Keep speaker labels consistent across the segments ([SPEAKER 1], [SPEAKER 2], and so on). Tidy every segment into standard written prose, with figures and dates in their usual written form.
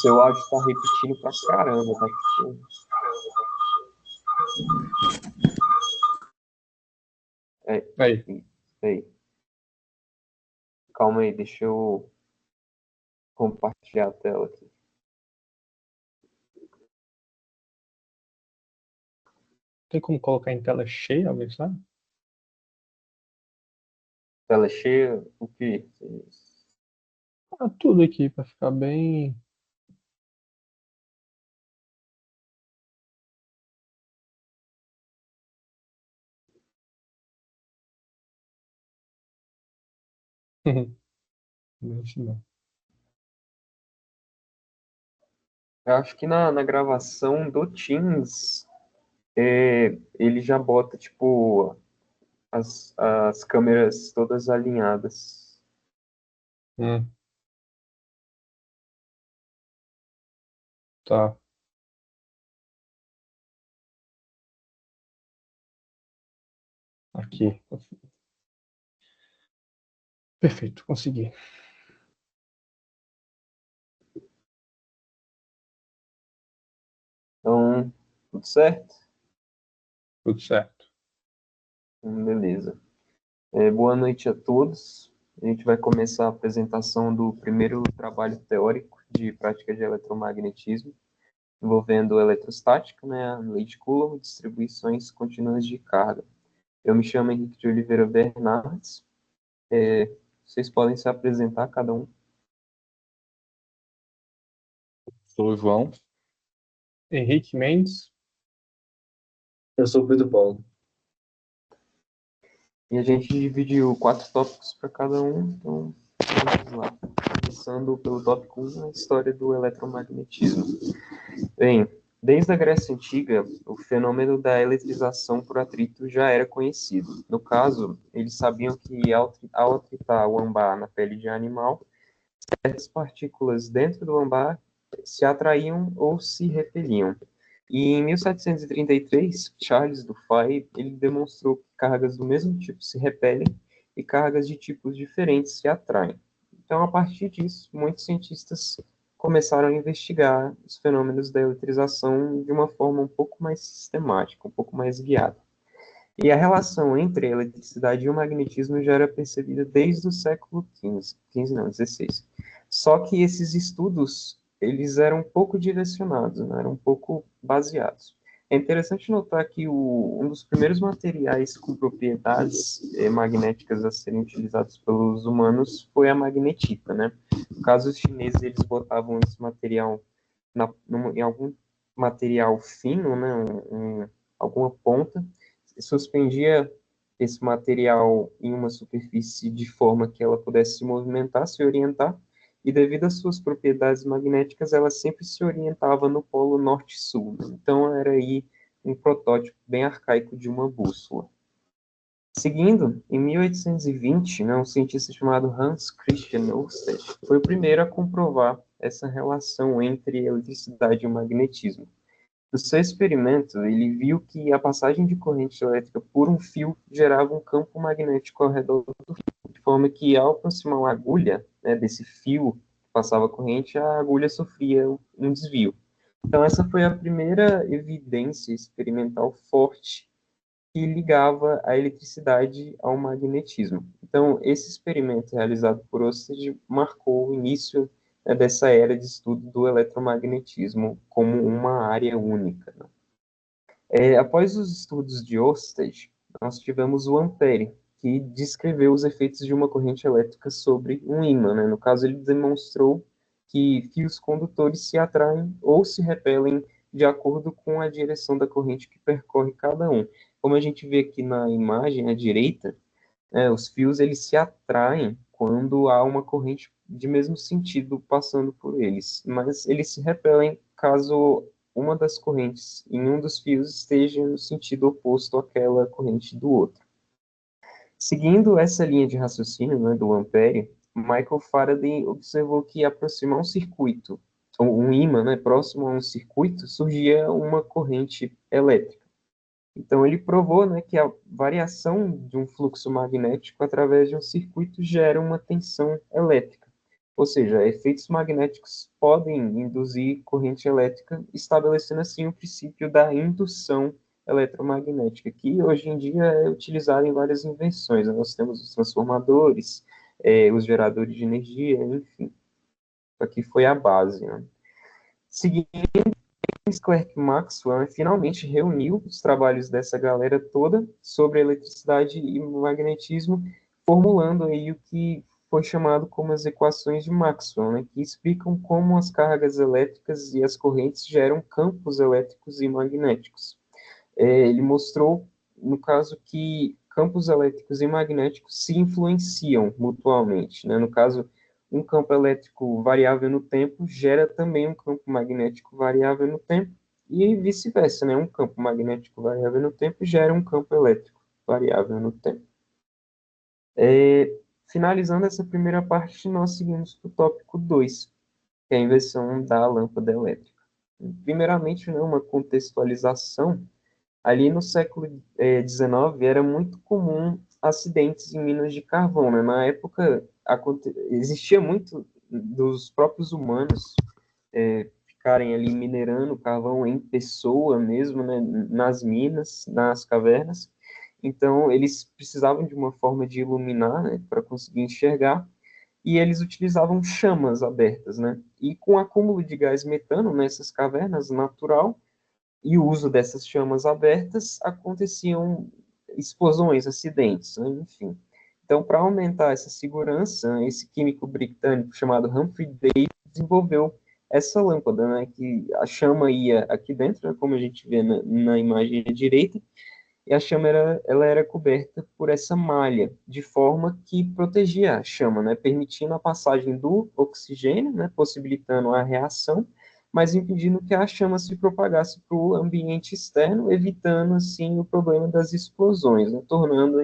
[SPEAKER 1] Seu áudio está repetindo pra caramba, tá?
[SPEAKER 2] Aí.
[SPEAKER 1] Aí. Calma aí, deixa eu compartilhar a tela aqui.
[SPEAKER 2] Tem como colocar em tela cheia, alguém sabe?
[SPEAKER 1] Tela cheia, o quê?
[SPEAKER 2] Ah, tudo aqui para ficar bem. Não.
[SPEAKER 1] Eu acho que na gravação do Teams, ele já bota, tipo, as câmeras todas alinhadas.
[SPEAKER 2] Hum, tá. Aqui. Perfeito, consegui.
[SPEAKER 1] Então, tudo certo?
[SPEAKER 2] Tudo certo.
[SPEAKER 1] Beleza. Boa noite a todos. A gente vai começar a apresentação do primeiro trabalho teórico de prática de eletromagnetismo, envolvendo eletrostática, né, a lei de Coulomb, distribuições contínuas de carga. Eu me chamo Henrique de Oliveira Bernardes. Vocês podem se apresentar, cada um.
[SPEAKER 3] Sou o João.
[SPEAKER 2] Henrique Mendes.
[SPEAKER 4] Eu sou o Pedro Paulo.
[SPEAKER 1] E a gente dividiu 4 tópicos para cada um, então vamos lá. Começando pelo tópico 1, a história do eletromagnetismo. Bem, desde a Grécia Antiga, o fenômeno da eletrização por atrito já era conhecido. No caso, eles sabiam que ao atritar o âmbar na pele de animal, certas partículas dentro do âmbar se atraíam ou se repeliam. E em 1733, Charles Dufay ele demonstrou que cargas do mesmo tipo se repelem e cargas de tipos diferentes se atraem. Então, a partir disso, muitos cientistas começaram a investigar os fenômenos da eletrização de uma forma um pouco mais sistemática, um pouco mais guiada. E a relação entre a eletricidade e o magnetismo já era percebida desde o século XV não, XVI. Só que esses estudos, eles eram um pouco direcionados, né? Eram um pouco baseados. É interessante notar que um dos primeiros materiais com propriedades magnéticas a serem utilizados pelos humanos foi a magnetita, né? No caso, os chineses, eles botavam esse material em algum material fino, né? Alguma ponta, suspendia esse material em uma superfície de forma que ela pudesse se movimentar, se orientar, e devido às suas propriedades magnéticas, ela sempre se orientava no polo norte-sul. Então, era aí um protótipo bem arcaico de uma bússola. Seguindo, em 1820, né, um cientista chamado Hans Christian Ørsted foi o primeiro a comprovar essa relação entre eletricidade e o magnetismo. No seu experimento, ele viu que a passagem de corrente elétrica por um fio gerava um campo magnético ao redor do fio, de forma que, ao aproximar uma agulha, né, desse fio que passava a corrente, a agulha sofria um desvio. Então, essa foi a primeira evidência experimental forte que ligava a eletricidade ao magnetismo. Então, esse experimento realizado por Ørsted marcou o início, né, dessa era de estudo do eletromagnetismo como uma área única, né? Após os estudos de Ørsted, nós tivemos o Ampère, que descreveu os efeitos de uma corrente elétrica sobre um ímã, né? No caso, ele demonstrou que fios condutores se atraem ou se repelem de acordo com a direção da corrente que percorre cada um. Como a gente vê aqui na imagem à direita, os fios eles se atraem quando há uma corrente de mesmo sentido passando por eles, mas eles se repelem caso uma das correntes em um dos fios esteja no sentido oposto àquela corrente do outro. Seguindo essa linha de raciocínio, né, do Ampère, Michael Faraday observou que aproximar um circuito, ou um ímã, né, próximo a um circuito, surgia uma corrente elétrica. Então, ele provou, né, que a variação de um fluxo magnético através de um circuito gera uma tensão elétrica. Ou seja, efeitos magnéticos podem induzir corrente elétrica, estabelecendo assim o princípio da indução eletromagnética, que hoje em dia é utilizado em várias invenções. Nós temos os transformadores, os geradores de energia, enfim. Isso aqui foi a base, né? Seguindo, Clerk Maxwell, né, finalmente reuniu os trabalhos dessa galera toda sobre eletricidade e magnetismo, formulando aí o que foi chamado como as equações de Maxwell, né, que explicam como as cargas elétricas e as correntes geram campos elétricos e magnéticos. Ele mostrou, no caso, que campos elétricos e magnéticos se influenciam mutuamente, né? No caso, um campo elétrico variável no tempo gera também um campo magnético variável no tempo, e vice-versa, né? Um campo magnético variável no tempo gera um campo elétrico variável no tempo. Finalizando essa primeira parte, nós seguimos para o tópico 2, que é a invenção da lâmpada elétrica. Primeiramente, né, uma contextualização. Ali no século XIX era muito comum acidentes em minas de carvão, né? Na época existia muito dos próprios humanos ficarem ali minerando carvão em pessoa mesmo, né? Nas minas, nas cavernas. Então eles precisavam de uma forma de iluminar, né? Para conseguir enxergar. E eles utilizavam chamas abertas, né? E com o acúmulo de gás metano nessas cavernas natural e o uso dessas chamas abertas, aconteciam explosões, acidentes, né? Enfim. Então, para aumentar essa segurança, esse químico britânico chamado Humphrey Davy desenvolveu essa lâmpada, né, que a chama ia aqui dentro, né, como a gente vê na imagem à direita, e a chama ela era coberta por essa malha, de forma que protegia a chama, né, permitindo a passagem do oxigênio, né, possibilitando a reação, mas impedindo que a chama se propagasse para o ambiente externo, evitando, assim, o problema das explosões, né, tornando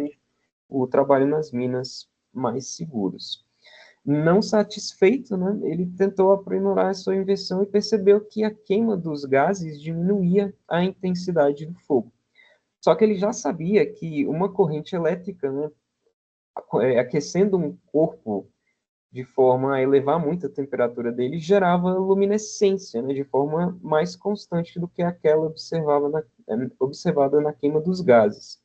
[SPEAKER 1] o trabalho nas minas mais seguros. Não satisfeito, né, ele tentou aprimorar a sua invenção e percebeu que a queima dos gases diminuía a intensidade do fogo. Só que ele já sabia que uma corrente elétrica, né, aquecendo um corpo de forma a elevar muito a temperatura dele, gerava luminescência, né, de forma mais constante do que aquela observada na queima dos gases.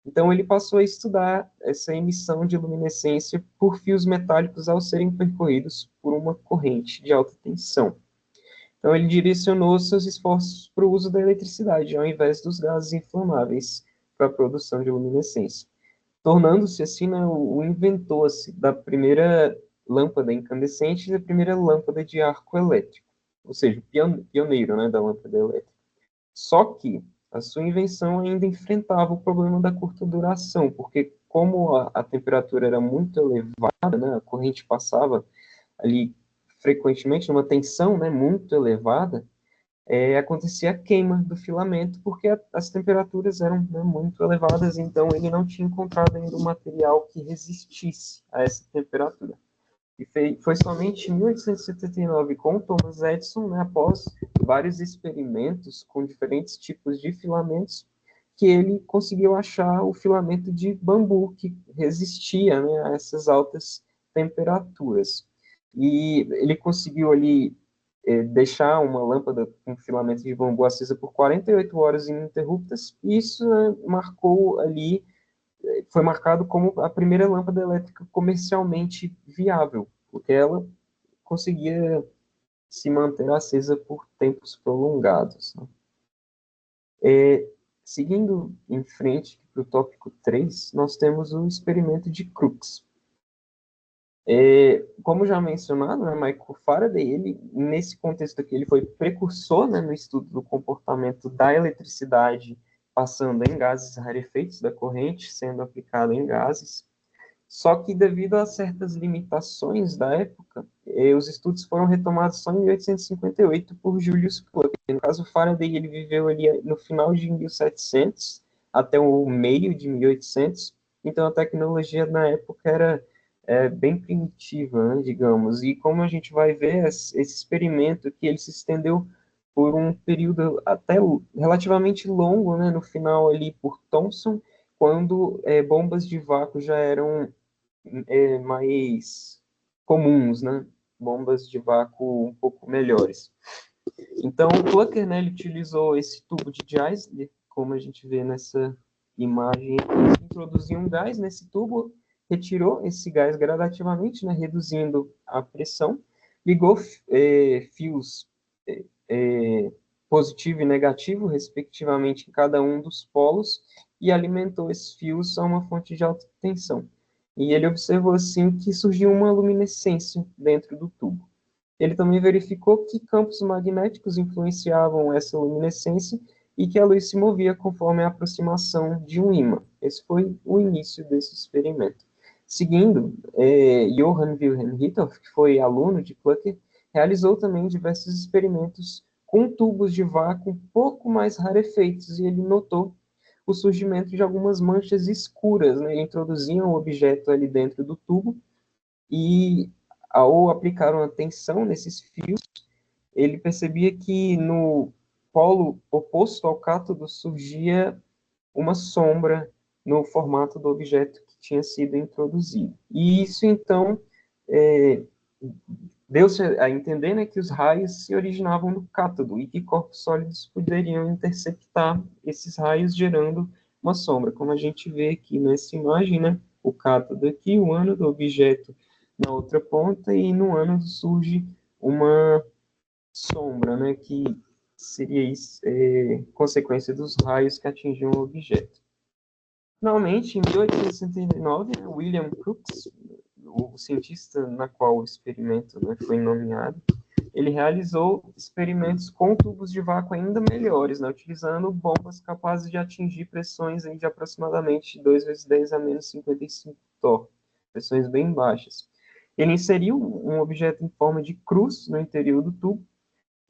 [SPEAKER 1] Então ele passou a estudar essa emissão de luminescência por fios metálicos ao serem percorridos por uma corrente de alta tensão. Então, ele direcionou seus esforços para o uso da eletricidade, ao invés dos gases inflamáveis para a produção de luminescência, tornando-se, assim, né, o inventor assim, da primeira lâmpada incandescente e da primeira lâmpada de arco elétrico, ou seja, pioneiro, né, da lâmpada elétrica. Só que a sua invenção ainda enfrentava o problema da curta duração, porque como a temperatura era muito elevada, né, a corrente passava ali frequentemente numa tensão, né, muito elevada, acontecia a queima do filamento, porque as temperaturas eram, né, muito elevadas, então ele não tinha encontrado ainda um material que resistisse a essa temperatura. E foi somente em 1879, com Thomas Edison, né, após vários experimentos com diferentes tipos de filamentos, que ele conseguiu achar o filamento de bambu, que resistia, né, a essas altas temperaturas. E ele conseguiu ali deixar uma lâmpada com filamento de bambu acesa por 48 horas ininterruptas, e isso marcou ali, foi marcado como a primeira lâmpada elétrica comercialmente viável, porque ela conseguia se manter acesa por tempos prolongados, né? Seguindo em frente para o tópico 3, nós temos o experimento de Crookes. Como já mencionado, né, Michael Faraday, ele, nesse contexto aqui, ele foi precursor, né, no estudo do comportamento da eletricidade passando em gases rarefeitos da corrente, sendo aplicada em gases. Só que, devido a certas limitações da época, os estudos foram retomados só em 1858 por Julius Cooke. No caso, Faraday, ele viveu ali no final de 1700 até o meio de 1800, então a tecnologia na época era bem primitiva, né, digamos. E como a gente vai ver, esse experimento que ele se estendeu por um período até relativamente longo, né, no final ali por Thomson, quando bombas de vácuo já eram mais comuns, né? Bombas de vácuo um pouco melhores. Então, o Plucker, né, ele utilizou esse tubo de Geissler, como a gente vê nessa imagem, ele introduziu um gás nesse tubo, retirou esse gás gradativamente, né, reduzindo a pressão, ligou fios positivo e negativo, respectivamente, em cada um dos polos, e alimentou esses fios a uma fonte de alta tensão. E ele observou, assim, que surgiu uma luminescência dentro do tubo. Ele também verificou que campos magnéticos influenciavam essa luminescência e que a luz se movia conforme a aproximação de um ímã. Esse foi o início desse experimento. Seguindo, Johann Wilhelm Hittorf, que foi aluno de Plucker, realizou também diversos experimentos com tubos de vácuo um pouco mais rarefeitos, e ele notou o surgimento de algumas manchas escuras, né? Ele introduzia um objeto ali dentro do tubo e, ao aplicar uma tensão nesses fios, ele percebia que no polo oposto ao cátodo surgia uma sombra no formato do objeto que tinha sido introduzido. E isso, então, deu-se a entender, né, que os raios se originavam no cátodo e que corpos sólidos poderiam interceptar esses raios, gerando uma sombra. Como a gente vê aqui nessa imagem, né, o cátodo aqui, o ânodo, o objeto na outra ponta, e no ânodo surge uma sombra, né, que seria consequência dos raios que atingiam o objeto. Finalmente, em 1869, né, William Crookes, o cientista na qual o experimento, né, foi nomeado, ele realizou experimentos com tubos de vácuo ainda melhores, né, utilizando bombas capazes de atingir pressões aí de aproximadamente 2 vezes 10 a menos 55 torr, pressões bem baixas. Ele inseriu um objeto em forma de cruz no interior do tubo,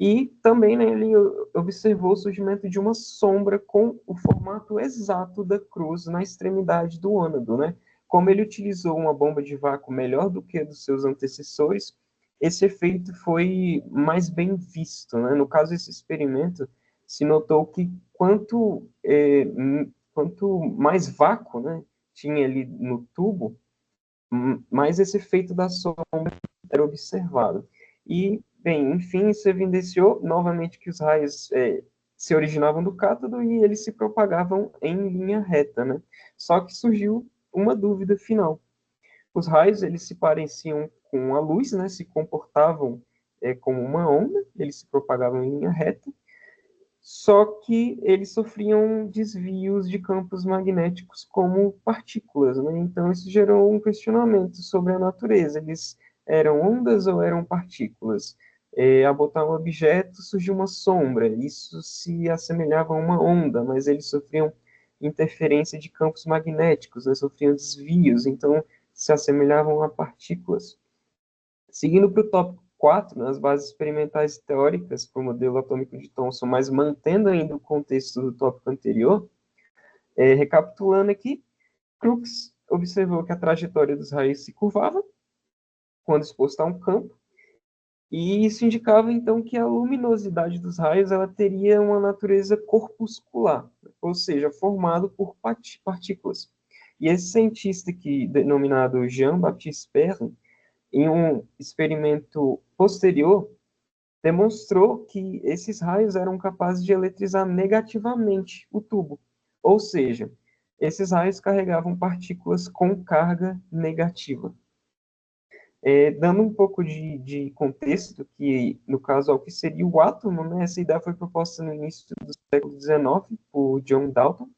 [SPEAKER 1] e também, né, ele observou o surgimento de uma sombra com o formato exato da cruz na extremidade do ânodo, né? Como ele utilizou uma bomba de vácuo melhor do que a dos seus antecessores, esse efeito foi mais bem visto, né? No caso desse experimento, se notou que quanto mais vácuo, né, tinha ali no tubo, mais esse efeito da sombra era observado. E, bem, enfim, isso evidenciou novamente que os raios se originavam do cátodo e eles se propagavam em linha reta, né? Só que surgiu uma dúvida final. Os raios, eles se pareciam com a luz, né? Se comportavam como uma onda, eles se propagavam em linha reta, só que eles sofriam desvios de campos magnéticos como partículas, né? Então isso gerou um questionamento sobre a natureza. Eles eram ondas ou eram partículas? Ao botar um objeto surgiu uma sombra. Isso se assemelhava a uma onda, mas eles sofriam interferência de campos magnéticos, né? Sofriam desvios, então se assemelhavam a partículas. Seguindo para o tópico 4, nas bases experimentais e teóricas para o modelo atômico de Thomson, mas mantendo ainda o contexto do tópico anterior, recapitulando aqui, Crookes observou que a trajetória dos raios se curvava quando exposto a um campo, e isso indicava, então, que a luminosidade dos raios ela teria uma natureza corpuscular, ou seja, formado por partículas. E esse cientista aqui, denominado Jean-Baptiste Perrin, em um experimento posterior, demonstrou que esses raios eram capazes de eletrizar negativamente o tubo. Ou seja, esses raios carregavam partículas com carga negativa. Dando um pouco de contexto, que no caso é o que seria o átomo, né? Essa ideia foi proposta no início do século XIX por John Dalton,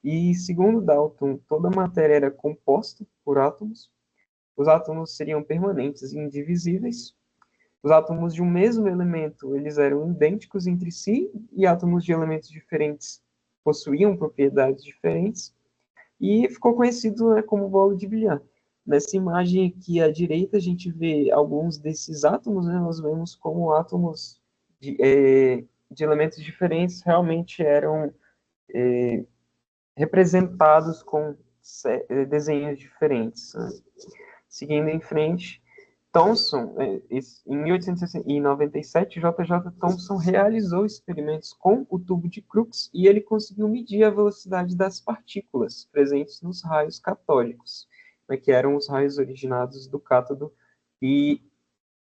[SPEAKER 1] e segundo Dalton, toda a matéria era composta por átomos. Os átomos seriam permanentes e indivisíveis. Os átomos de um mesmo elemento, eles eram idênticos entre si, e átomos de elementos diferentes possuíam propriedades diferentes, e ficou conhecido, né, como bolo de bilhar. Nessa imagem aqui à direita, a gente vê alguns desses átomos, né, nós vemos como átomos de elementos diferentes realmente eram representados com desenhos diferentes, né? Seguindo em frente, Thomson, em 1897, J.J. Thomson realizou experimentos com o tubo de Crookes e ele conseguiu medir a velocidade das partículas presentes nos raios catódicos, né, que eram os raios originados do cátodo e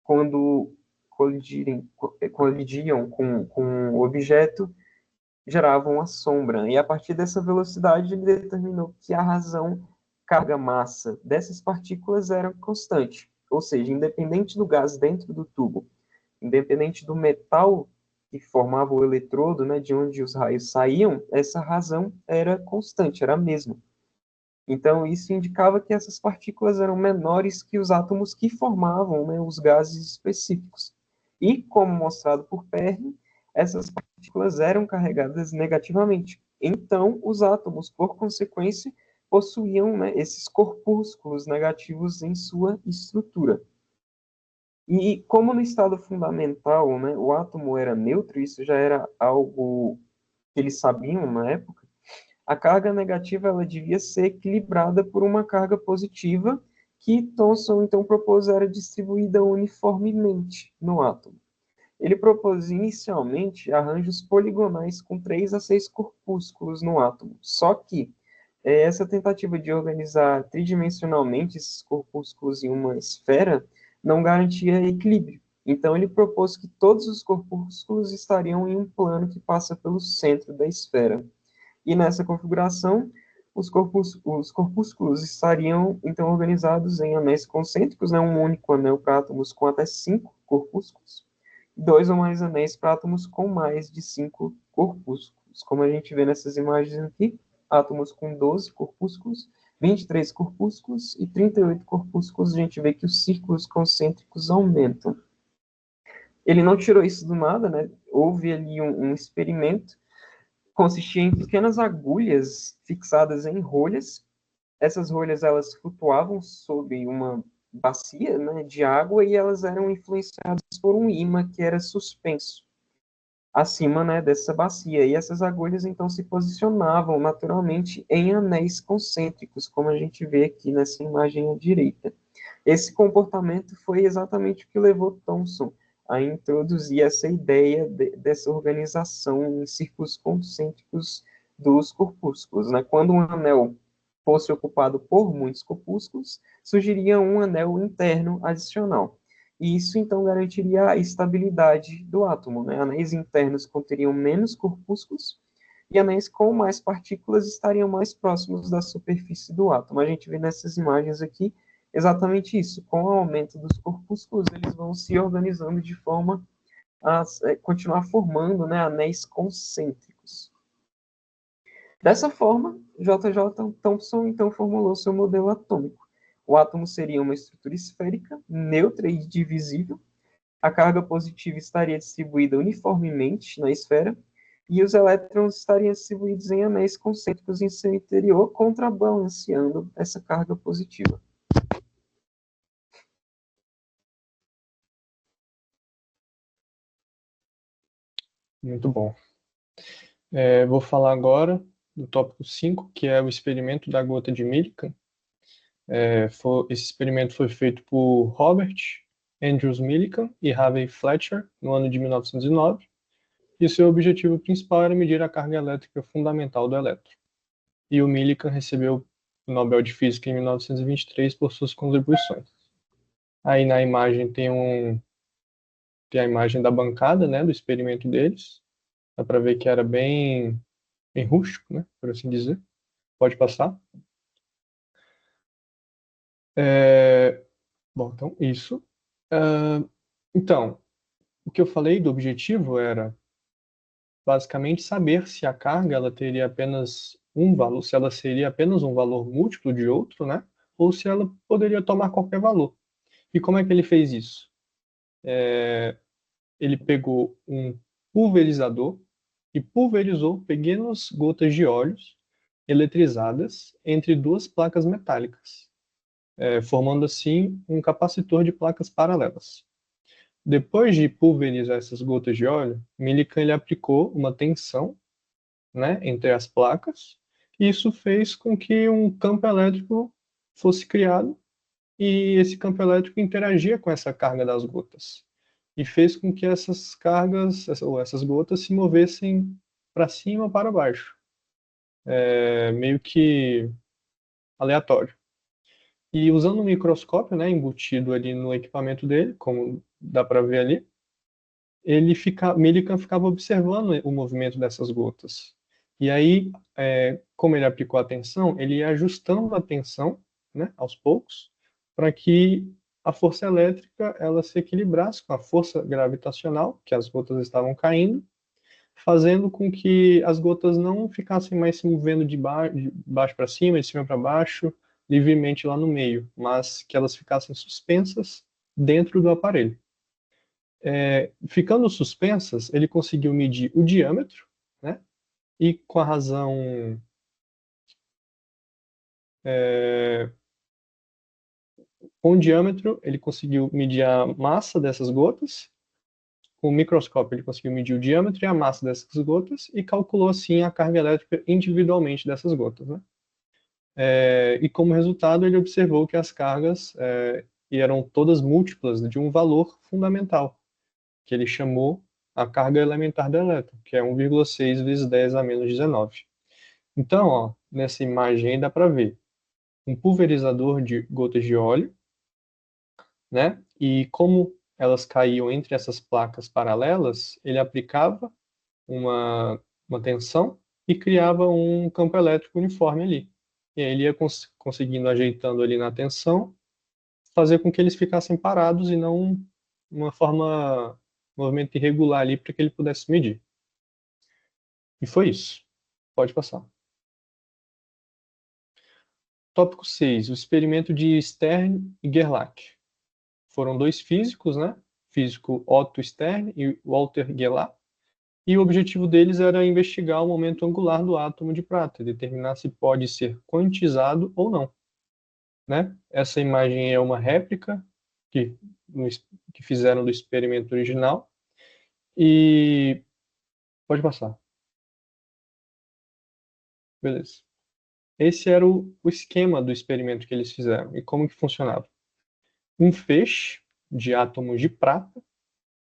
[SPEAKER 1] quando colidiam com o objeto, geravam a sombra. E a partir dessa velocidade, ele determinou que a razão carga-massa dessas partículas era constante. Ou seja, independente do gás dentro do tubo, independente do metal que formava o eletrodo, né, de onde os raios saíam, essa razão era constante, era a mesma. Então, isso indicava que essas partículas eram menores que os átomos que formavam, né, os gases específicos. E, como mostrado por Perry, essas partículas eram carregadas negativamente. Então, os átomos, por consequência, possuíam, né, esses corpúsculos negativos em sua estrutura. E como no estado fundamental, né, o átomo era neutro, isso já era algo que eles sabiam na época, a carga negativa ela devia ser equilibrada por uma carga positiva que Thomson então propôs era distribuída uniformemente no átomo. Ele propôs inicialmente arranjos poligonais com 3 a 6 corpúsculos no átomo. Só que essa tentativa de organizar tridimensionalmente esses corpúsculos em uma esfera não garantia equilíbrio. Então ele propôs que todos os corpúsculos estariam em um plano que passa pelo centro da esfera. E nessa configuração, os corpúsculos estariam, então, organizados em anéis concêntricos, né, um único anel para átomos com até 5 corpúsculos, e 2 ou mais anéis para átomos com mais de 5 corpúsculos. Como a gente vê nessas imagens aqui, átomos com 12 corpúsculos, 23 corpúsculos e 38 corpúsculos, a gente vê que os círculos concêntricos aumentam. Ele não tirou isso do nada, né? Houve ali um experimento consistia em pequenas agulhas fixadas em rolhas. Essas rolhas elas flutuavam sob uma bacia, né, de água e elas eram influenciadas por um ímã que era suspenso acima, né, dessa bacia. E essas agulhas então se posicionavam naturalmente em anéis concêntricos, como a gente vê aqui nessa imagem à direita. Esse comportamento foi exatamente o que levou Thomson a introduzir essa ideia dessa organização em círculos concêntricos dos corpúsculos, né? Quando um anel fosse ocupado por muitos corpúsculos, surgiria um anel interno adicional. E isso, então, garantiria a estabilidade do átomo, né? Anéis internos conteriam menos corpúsculos e anéis com mais partículas estariam mais próximos da superfície do átomo. A gente vê nessas imagens aqui exatamente isso. Com o aumento dos corpúsculos, eles vão se organizando de forma a continuar formando, né, anéis concêntricos. Dessa forma, J.J. Thomson então formulou seu modelo atômico. O átomo seria uma estrutura esférica, neutra e divisível. A carga positiva estaria distribuída uniformemente na esfera e os elétrons estariam distribuídos em anéis concêntricos em seu interior, contrabalanceando essa carga positiva.
[SPEAKER 2] Muito bom. Vou falar agora do tópico 5, que é o experimento da gota de Millikan. Esse experimento foi feito por Robert Andrews Millikan e Harvey Fletcher no ano de 1909, e seu objetivo principal era medir a carga elétrica fundamental do elétron. E o Millikan recebeu o Nobel de Física em 1923 por suas contribuições. Aí na imagem tem a imagem da bancada, né, do experimento deles. Dá para ver que era bem rústico, né, por assim dizer. Pode passar. Bom, então isso. Então, o que eu falei do objetivo era basicamente saber se a carga ela teria apenas um valor, se ela seria apenas um valor múltiplo de outro, né? Ou se ela poderia tomar qualquer valor. E como é que ele fez isso? Ele pegou um pulverizador e pulverizou pequenas gotas de óleos eletrizadas entre duas placas metálicas, formando assim um capacitor de placas paralelas. Depois de pulverizar essas gotas de óleo, Millikan ele aplicou uma tensão, né, entre as placas, e isso fez com que um campo elétrico fosse criado, e esse campo elétrico interagia com essa carga das gotas, e fez com que essas cargas, ou essas gotas, se movessem para cima ou para baixo, meio que aleatório. E usando um microscópio, né, embutido ali no equipamento dele, como dá para ver ali, Millikan ficava observando o movimento dessas gotas. E aí, como ele aplicou a tensão, ele ia ajustando a tensão, né, aos poucos, para que a força elétrica ela se equilibrasse com a força gravitacional, que as gotas estavam caindo, fazendo com que as gotas não ficassem mais se movendo de baixo para cima, de cima para baixo, livremente lá no meio, mas que elas ficassem suspensas dentro do aparelho. Ficando suspensas, ele conseguiu medir o diâmetro, né? E com a razão com o diâmetro, ele conseguiu medir a massa dessas gotas. Com o microscópio, ele conseguiu medir o diâmetro e a massa dessas gotas e calculou assim a carga elétrica individualmente dessas gotas, né? E como resultado, ele observou que as cargas eram todas múltiplas de um valor fundamental, que ele chamou a carga elementar do elétron, que é 1,6 vezes 10 a menos 19. Então, ó, nessa imagem aí dá para ver um pulverizador de gotas de óleo, né? E como elas caíam entre essas placas paralelas, ele aplicava uma tensão e criava um campo elétrico uniforme ali. E aí ele ia conseguindo, ajeitando ali na tensão, fazer com que eles ficassem parados e não uma forma, um movimento irregular ali para que ele pudesse medir. E foi isso. Pode passar. Tópico 6. O experimento de Stern e Gerlach. Foram dois físicos, né? Físico Otto Stern e Walter Gerlach. E o objetivo deles era investigar o momento angular do átomo de prata, determinar se pode ser quantizado ou não, né? Essa imagem é uma réplica que, que fizeram do experimento original. E pode passar. Beleza. Esse era o esquema do experimento que eles fizeram e como que funcionava. Um feixe de átomos de prata,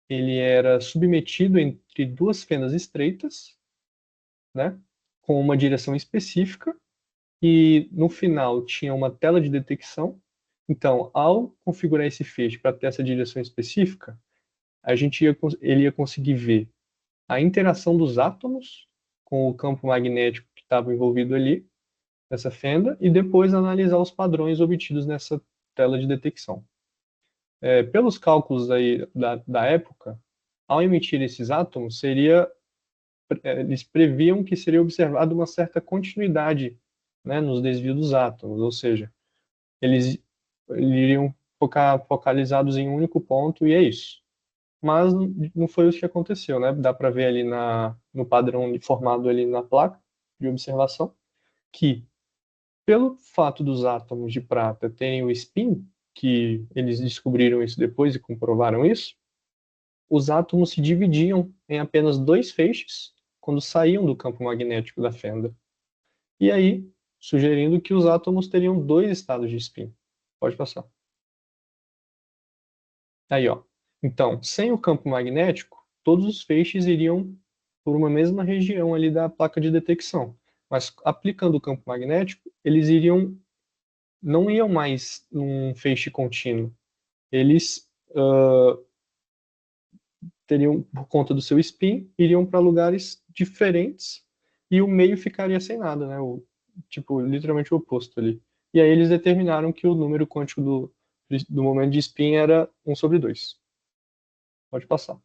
[SPEAKER 2] ele era submetido entre duas fendas estreitas, né, com uma direção específica, e no final tinha uma tela de detecção. Então, ao configurar esse feixe para ter essa direção específica, ele ia conseguir ver a interação dos átomos com o campo magnético que estava envolvido ali, nessa fenda, e depois analisar os padrões obtidos nessa tela de detecção. Pelos cálculos aí da época, ao emitir esses átomos, eles previam que seria observada uma certa continuidade, né, nos desvios dos átomos, ou seja, eles iriam focalizados em um único ponto e é isso. Mas não foi isso que aconteceu, né? Dá para ver ali no padrão formado ali na placa de observação que, pelo fato dos átomos de prata terem o spin, que eles descobriram isso depois e comprovaram isso, os átomos se dividiam em apenas dois feixes quando saíam do campo magnético da fenda. E aí, sugerindo que os átomos teriam dois estados de spin. Pode passar. Aí, ó. Então, sem o campo magnético, todos os feixes iriam por uma mesma região ali da placa de detecção. Mas aplicando o campo magnético, eles não iam mais num feixe contínuo. Eles teriam, por conta do seu spin, iriam para lugares diferentes e o meio ficaria sem nada, né? Tipo, literalmente o oposto ali. E aí eles determinaram que o número quântico do momento de spin era 1/2. Pode passar.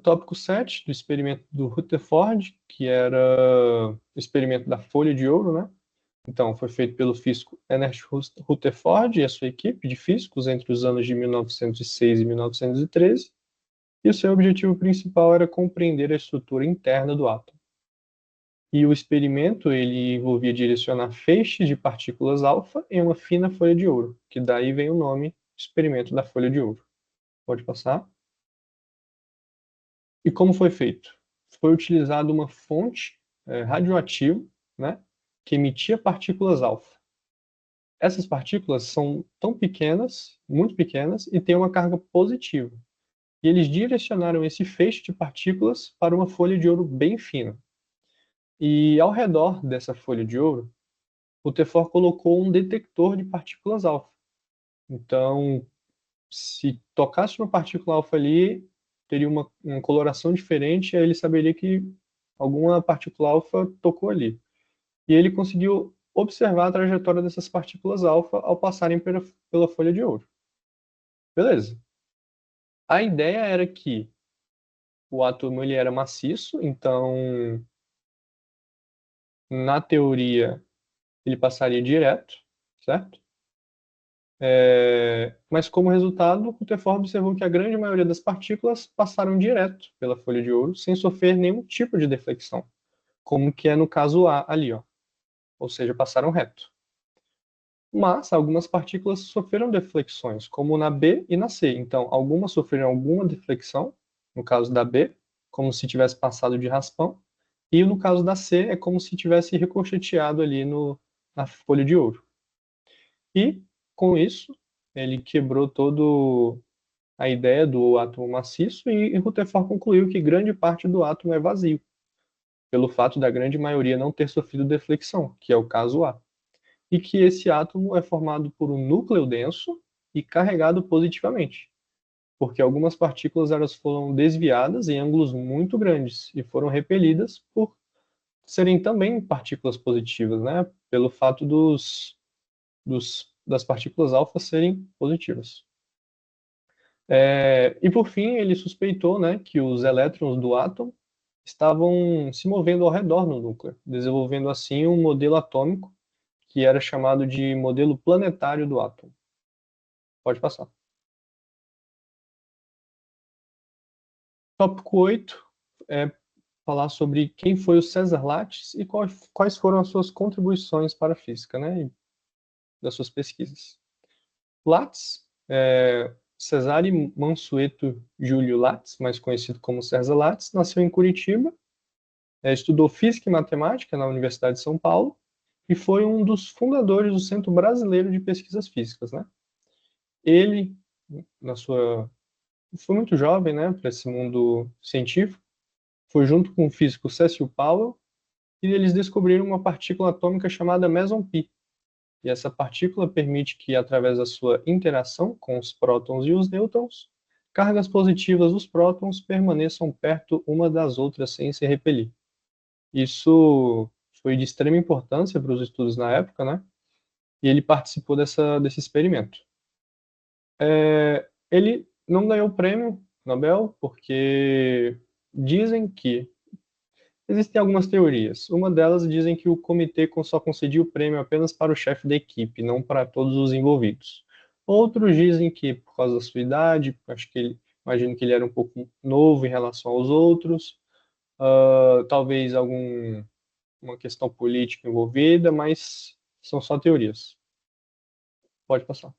[SPEAKER 2] Tópico 7 do experimento do Rutherford, que era o experimento da folha de ouro, né? Então, foi feito pelo físico Ernest Rutherford e a sua equipe de físicos entre os anos de 1906 e 1913, e o seu objetivo principal era compreender a estrutura interna do átomo. E o experimento ele envolvia direcionar feixes de partículas alfa em uma fina folha de ouro, que daí vem o nome experimento da folha de ouro. Pode passar. E como foi feito? Foi utilizada uma fonte radioativa, né, que emitia partículas alfa. Essas partículas são tão pequenas, muito pequenas, e têm uma carga positiva. E eles direcionaram esse feixe de partículas para uma folha de ouro bem fina. E ao redor dessa folha de ouro, Rutherford colocou um detector de partículas alfa. Então, se tocasse uma partícula alfa ali, teria uma coloração diferente, aí ele saberia que alguma partícula alfa tocou ali. E ele conseguiu observar a trajetória dessas partículas alfa ao passarem pela folha de ouro. Beleza. A ideia era que o átomo ele era maciço, então, na teoria, ele passaria direto, certo? Mas como resultado, Rutherford observou que a grande maioria das partículas passaram direto pela folha de ouro, sem sofrer nenhum tipo de deflexão, como que é no caso A ali, ó. Ou seja, passaram reto. Mas algumas partículas sofreram deflexões, como na B e na C. Então, algumas sofreram alguma deflexão, no caso da B, como se tivesse passado de raspão, e no caso da C é como se tivesse ricocheteado ali na folha de ouro. E, com isso, ele quebrou todo a ideia do átomo maciço e Rutherford concluiu que grande parte do átomo é vazio, pelo fato da grande maioria não ter sofrido deflexão, que é o caso A, e que esse átomo é formado por um núcleo denso e carregado positivamente, porque algumas partículas elas foram desviadas em ângulos muito grandes e foram repelidas por serem também partículas positivas, né? Pelo fato das partículas alfa serem positivas. E por fim, ele suspeitou, né, que os elétrons do átomo estavam se movendo ao redor do núcleo, desenvolvendo assim um modelo atômico que era chamado de modelo planetário do átomo. Pode passar. Tópico 8 é falar sobre quem foi o César Lattes e quais foram as suas contribuições para a física, né, e das suas pesquisas. Lattes, Cesare Mansueto Júlio Lattes, mais conhecido como César Lattes, nasceu em Curitiba, estudou física e matemática na Universidade de São Paulo e foi um dos fundadores do Centro Brasileiro de Pesquisas Físicas, né? Ele, foi muito jovem, né, para esse mundo científico, foi junto com o físico Cecil Powell e eles descobriram uma partícula atômica chamada meson pi. E essa partícula permite que, através da sua interação com os prótons e os nêutrons, cargas positivas dos prótons permaneçam perto uma das outras sem se repelir. Isso foi de extrema importância para os estudos na época, né? E ele participou desse experimento. Ele não ganhou o prêmio Nobel porque dizem que existem algumas teorias. Uma delas dizem que o comitê só concedia o prêmio apenas para o chefe da equipe, não para todos os envolvidos. Outros dizem que por causa da sua idade, imagino que ele era um pouco novo em relação aos outros, talvez uma questão política envolvida, mas são só teorias. Pode passar.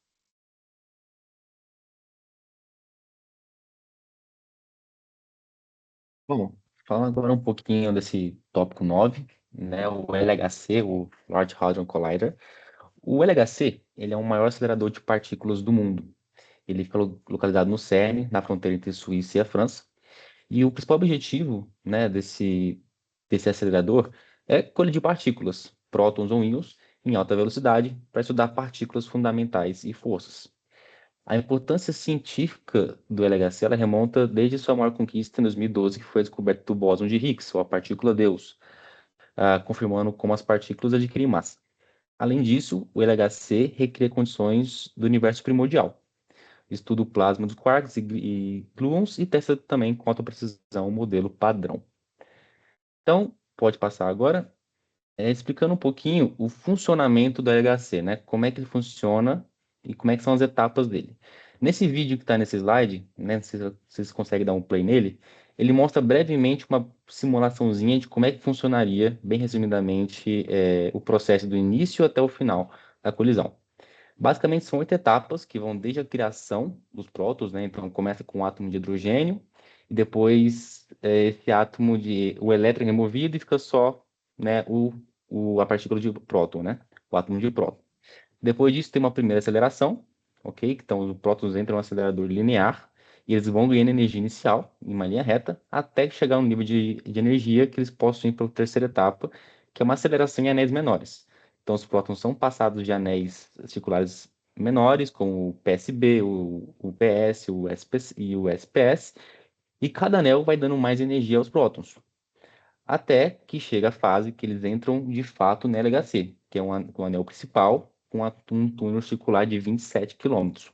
[SPEAKER 3] Bom, falando agora um pouquinho desse tópico 9, né, o LHC, o Large Hadron Collider. O LHC, ele é o maior acelerador de partículas do mundo. Ele fica localizado no CERN, na fronteira entre Suíça e a França. E o principal objetivo, né, desse acelerador é colidir partículas, prótons ou íons, em alta velocidade, para estudar partículas fundamentais e forças. A importância científica do LHC ela remonta desde sua maior conquista em 2012, que foi a descoberta do bóson de Higgs, ou a partícula Deus, confirmando como as partículas adquirem massa. Além disso, o LHC recria condições do universo primordial. Estuda o plasma dos quarks e gluons e testa também com alta precisão o modelo padrão. Então, pode passar agora, explicando um pouquinho o funcionamento do LHC, né? Como é que ele funciona e como é que são as etapas dele. Nesse vídeo que está nesse slide, né? Se vocês conseguem dar um play nele, ele mostra brevemente uma simulaçãozinha de como é que funcionaria, bem resumidamente, o processo do início até o final da colisão. Basicamente, são 8 etapas que vão desde a criação dos prótons, né? Então, começa com o átomo de hidrogênio, e depois esse átomo o elétron é removido e fica só, né, a partícula de próton, né? O átomo de próton. Depois disso, tem uma primeira aceleração, ok? Então, os prótons entram no acelerador linear, e eles vão ganhando energia inicial, em uma linha reta, até chegar no nível de energia que eles possam ir para a terceira etapa, que é uma aceleração em anéis menores. Então, os prótons são passados de anéis circulares menores, como o PSB, o PS, o SP e o SPS, e cada anel vai dando mais energia aos prótons, até que chega a fase que eles entram de fato no LHC, que é um anel principal com um túnel circular de 27 quilômetros.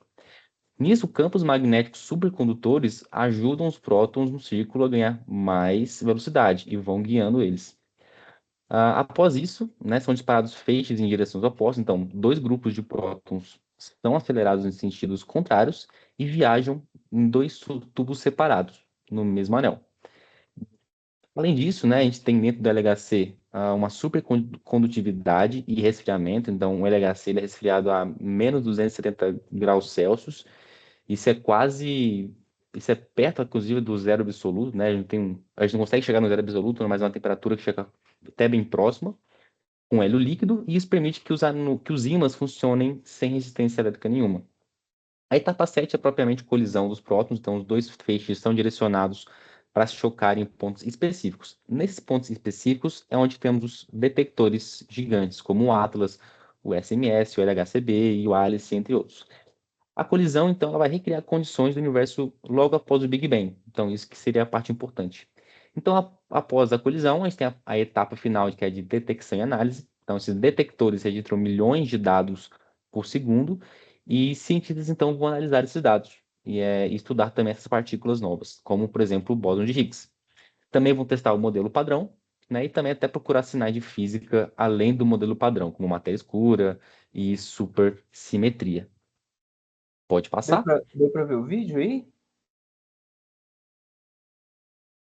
[SPEAKER 3] Nisso, campos magnéticos supercondutores ajudam os prótons no círculo a ganhar mais velocidade e vão guiando eles. Após isso, né, são disparados feixes em direções opostas, então dois grupos de prótons são acelerados em sentidos contrários e viajam em dois tubos separados no mesmo anel. Além disso, né, a gente tem dentro do LHC uma supercondutividade e resfriamento, então o LHC ele é resfriado a menos 270 graus Celsius. Isso é perto, inclusive, do zero absoluto, né? A gente não consegue chegar no zero absoluto, mas é uma temperatura que chega até bem próxima, com hélio líquido, e isso permite que os ímãs funcionem sem resistência elétrica nenhuma. A etapa 7 é propriamente colisão dos prótons, então os dois feixes são direcionados para se chocarem em pontos específicos. Nesses pontos específicos é onde temos os detectores gigantes, como o Atlas, o SMS, o LHCb e o ALICE, entre outros. A colisão, então, ela vai recriar condições do universo logo após o Big Bang. Então, isso que seria a parte importante. Então, após a colisão, a gente tem a etapa final, que é de detecção e análise. Então, esses detectores registram milhões de dados por segundo, e cientistas, então, vão analisar esses dados e estudar também essas partículas novas, como, por exemplo, o bóson de Higgs. Também vão testar o modelo padrão, né, e também até procurar sinais de física além do modelo padrão, como matéria escura e supersimetria. Pode passar?
[SPEAKER 1] Deu pra ver o vídeo aí?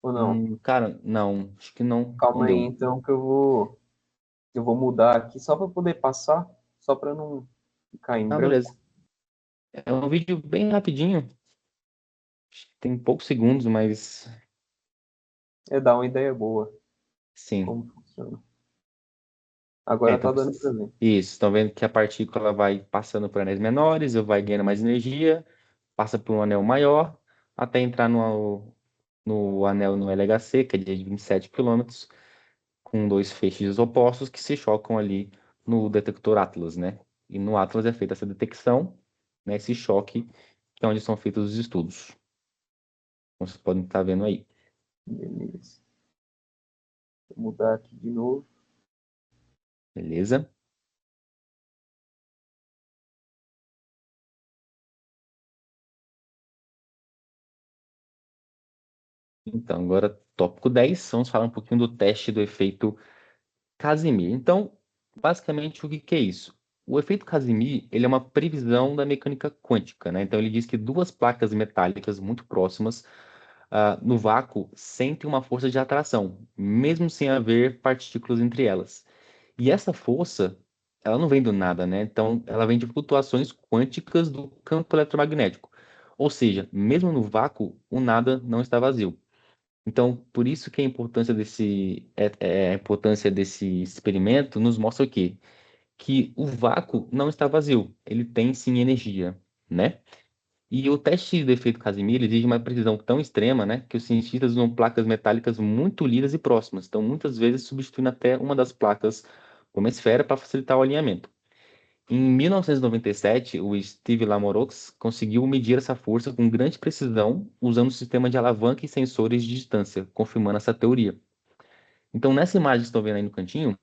[SPEAKER 1] Ou não?
[SPEAKER 3] Cara, não, acho que não
[SPEAKER 1] Calma aí,
[SPEAKER 3] deu.
[SPEAKER 1] então, que eu vou mudar aqui só para poder passar, só para não ficar em
[SPEAKER 3] Ah,
[SPEAKER 1] branco.
[SPEAKER 3] beleza. É um vídeo bem rapidinho, acho que tem poucos segundos, mas
[SPEAKER 1] É dar uma ideia boa
[SPEAKER 3] sim.
[SPEAKER 1] como funciona. Agora tá
[SPEAKER 3] Então,
[SPEAKER 1] dando para ver.
[SPEAKER 3] isso, estão vendo que a partícula vai passando por anéis menores, vai ganhando mais energia, passa por um anel maior, até entrar no anel no LHC, que é de 27 quilômetros, com dois feixes opostos que se chocam ali no detector Atlas, né? E no Atlas é feita essa detecção, né, esse choque, que é onde são feitos os estudos. Como vocês podem estar vendo aí.
[SPEAKER 1] Beleza. Vou mudar aqui de novo.
[SPEAKER 3] Beleza? Então, agora, tópico 10, vamos falar um pouquinho do teste do efeito Casimir. Então, basicamente, o que que é isso? O efeito Casimir, ele é uma previsão da mecânica quântica, né? Então, ele diz que duas placas metálicas muito próximas, no vácuo, sentem uma força de atração, mesmo sem haver partículas entre elas. E essa força, ela não vem do nada, né? Então, ela vem de flutuações quânticas do campo eletromagnético. Ou seja, mesmo no vácuo, o nada não está vazio. Então, por isso que a importância desse experimento nos mostra o quê? Que o vácuo não está vazio, ele tem sim energia, né? E o teste do efeito Casimir exige uma precisão tão extrema, né, que os cientistas usam placas metálicas muito lidas e próximas, então muitas vezes substituindo até uma das placas como esfera para facilitar o alinhamento. Em 1997, o Steve Lamoroux conseguiu medir essa força com grande precisão usando um sistema de alavanca e sensores de distância, confirmando essa teoria. Então, nessa imagem que estão vendo aí no cantinho,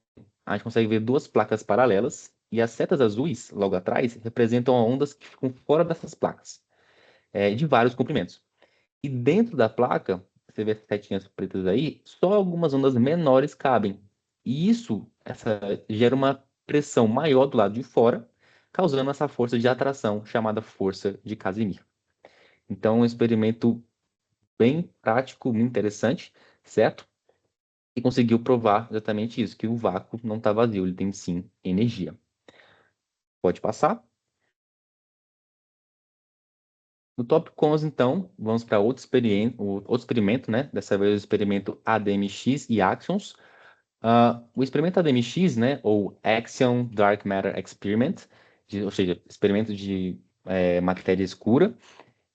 [SPEAKER 3] a gente consegue ver duas placas paralelas e as setas azuis, logo atrás, representam ondas que ficam fora dessas placas, de vários comprimentos. E dentro da placa, você vê as setinhas pretas aí, só algumas ondas menores cabem. E essa gera uma pressão maior do lado de fora, causando essa força de atração chamada força de Casimir. Então, um experimento bem prático, muito interessante, certo? E conseguiu provar exatamente isso, que o vácuo não está vazio, ele tem sim energia. Pode passar? No tópico 11, então, vamos para outro experimento, né? Dessa vez o experimento ADMX e Actions. O experimento ADMX, né, ou Axion Dark Matter Experiment, ou seja, experimento de matéria escura,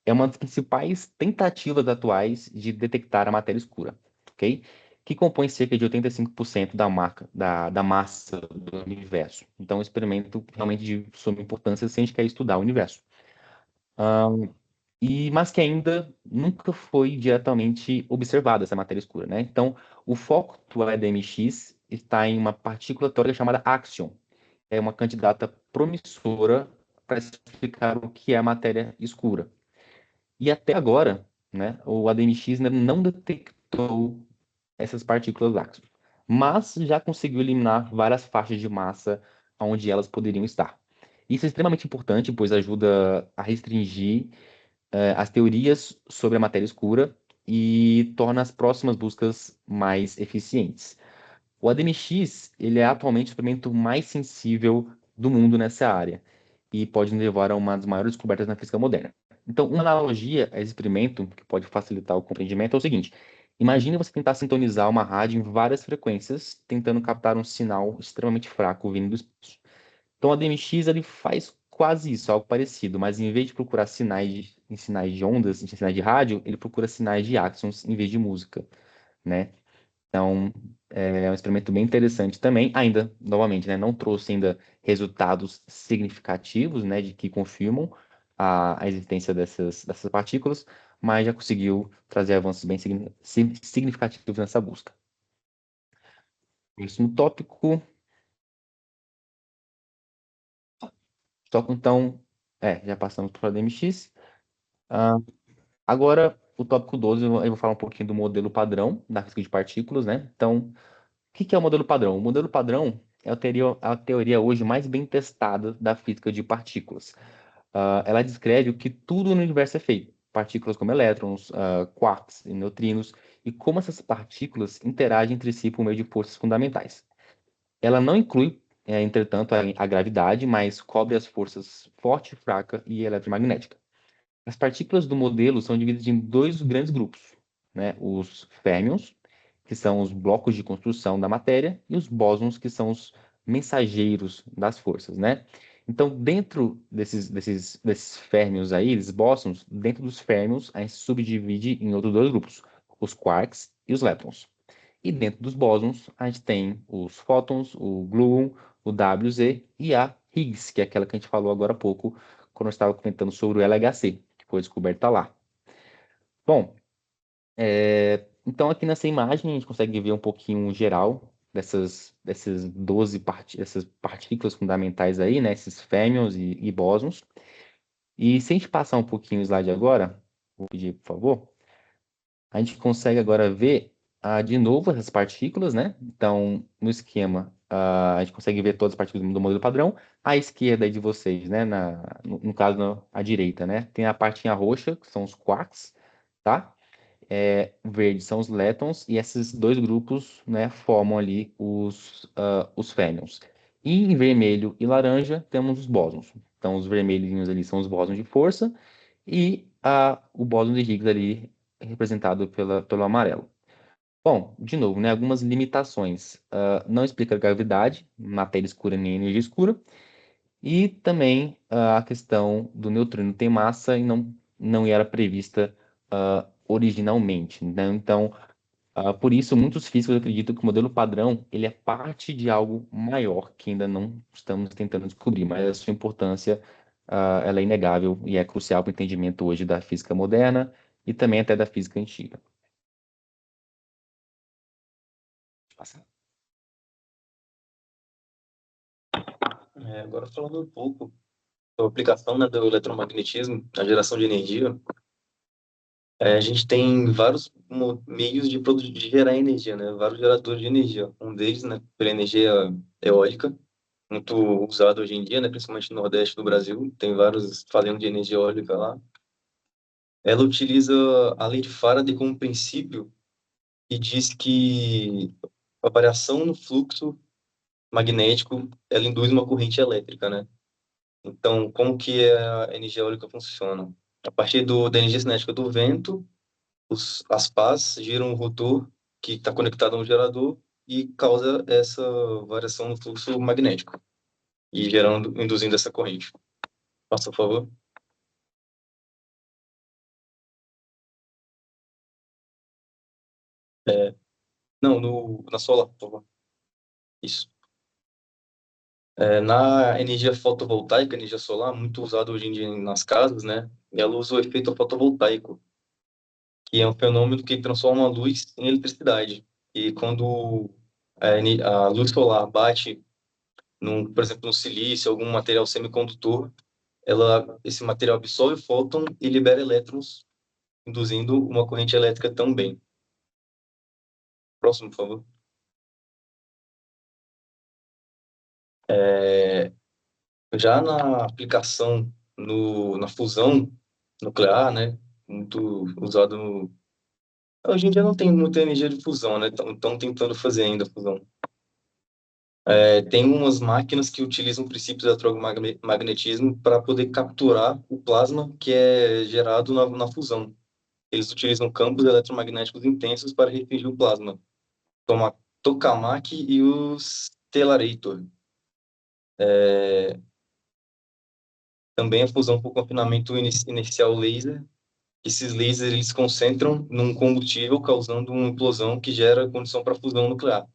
[SPEAKER 3] é uma das principais tentativas atuais de detectar a matéria escura, ok? que compõe cerca de 85% da massa do universo. Então, é um experimento realmente de suma importância se a gente quer estudar o universo. Mas que ainda nunca foi diretamente observada essa matéria escura, né? Então, o foco do ADMX está em uma partícula teórica chamada Axion. É uma candidata promissora para explicar o que é a matéria escura. E até agora, né, o ADMX ainda não detectou essas partículas Axion, mas já conseguiu eliminar várias faixas de massa onde elas poderiam estar. Isso é extremamente importante, pois ajuda a restringir as teorias sobre a matéria escura e torna as próximas buscas mais eficientes. O ADMX, ele é atualmente o experimento mais sensível do mundo nessa área e pode nos levar a uma das maiores descobertas na física moderna. Então, uma analogia a esse experimento, que pode facilitar o compreendimento, é o seguinte: imagine você tentar sintonizar uma rádio em várias frequências, tentando captar um sinal extremamente fraco vindo do espaço. Então, a DMX ele faz quase isso, algo parecido, mas em vez de procurar em sinais de ondas, em sinais de rádio, ele procura sinais de áxons em vez de música, né? Então, é um experimento bem interessante também. Ainda, novamente, né, não trouxe ainda resultados significativos, né, de que confirmam a existência dessas partículas, mas já conseguiu trazer avanços bem significativos nessa busca. Próximo tópico. Então, já passamos para o DMX. Ah, agora, o tópico 12, eu vou falar um pouquinho do modelo padrão da física de partículas, né? Então, o que é o modelo padrão? O modelo padrão é a teoria hoje mais bem testada da física de partículas. Ela descreve o que tudo no universo é feito, partículas como elétrons, quarks e neutrinos, e como essas partículas interagem entre si por meio de forças fundamentais. Ela não inclui, entretanto, a gravidade, mas cobre as forças forte, fraca e eletromagnética. As partículas do modelo são divididas em dois grandes grupos, né? Os férmions, que são os blocos de construção da matéria, e os bósons, que são os mensageiros das forças, né? Então, dentro desses férmions aí, esses bósons, dentro dos férmions, a gente subdivide em outros dois grupos, os quarks e os leptons. E dentro dos bósons, a gente tem os fótons, o gluon, o WZ e a Higgs, que é aquela que a gente falou agora há pouco, quando eu estava comentando sobre o LHC, que foi descoberta lá. Bom, então aqui nessa imagem a gente consegue ver um pouquinho geral dessas 12 dessas partículas fundamentais aí, né? Esses férmions e bósons. E se a gente passar um pouquinho o slide agora, vou pedir, por favor, a gente consegue agora ver de novo essas partículas, né? Então, no esquema, a gente consegue ver todas as partículas do modelo padrão. À esquerda aí de vocês, né? No caso, à direita, né? Tem a partinha roxa, que são os quarks, tá? Verde são os leptons, e esses dois grupos, né, formam ali os férmions. E em vermelho e laranja temos os bósons. Então, os vermelhinhos ali são os bósons de força, e o bóson de Higgs ali representado pelo amarelo. Bom, de novo, né, algumas limitações. Não explica a gravidade, matéria escura nem energia escura, e também a questão do neutrino tem massa e não era prevista originalmente, né? Então, por isso, muitos físicos acreditam que o modelo padrão ele é parte de algo maior que ainda não estamos tentando descobrir, mas a sua importância ela é inegável e é crucial para o entendimento hoje da física moderna e também até da física antiga. Passa.
[SPEAKER 4] Agora falando um pouco sobre a aplicação, né, do eletromagnetismo na geração de energia, a gente tem vários meios de gerar energia, né? Vários geradores de energia. Um deles, né, pela energia eólica, muito usado hoje em dia, né, principalmente no Nordeste do Brasil, tem vários fazendas de energia eólica lá. Ela utiliza a lei de Faraday como princípio e diz que a variação no fluxo magnético, ela induz uma corrente elétrica, né? Então, como que a energia eólica funciona? A partir da energia cinética do vento, as pás giram um rotor que está conectado a um gerador e causa essa variação no fluxo magnético e induzindo essa corrente. Passa, por favor. Não, na solar, por favor. Isso. Na energia fotovoltaica, energia solar, muito usada hoje em dia nas casas, né? Ela usa o efeito fotovoltaico, que é um fenômeno que transforma a luz em eletricidade. E quando a luz solar bate, por exemplo, no silício, algum material semicondutor, esse material absorve o fóton e libera elétrons, induzindo uma corrente elétrica também. Próximo, por favor. Já na aplicação na fusão nuclear, né? Muito usado Hoje em dia não tem muita energia de fusão, né? Estão tentando fazer ainda fusão. Tem umas máquinas que utilizam princípios de eletromagnetismo para poder capturar o plasma que é gerado na fusão. Eles utilizam campos eletromagnéticos intensos para reprimir o plasma. Toma tokamak e o stellarator. Também a fusão por confinamento inercial laser. Esses lasers eles concentram num combustível, causando uma implosão que gera condição para fusão nuclear.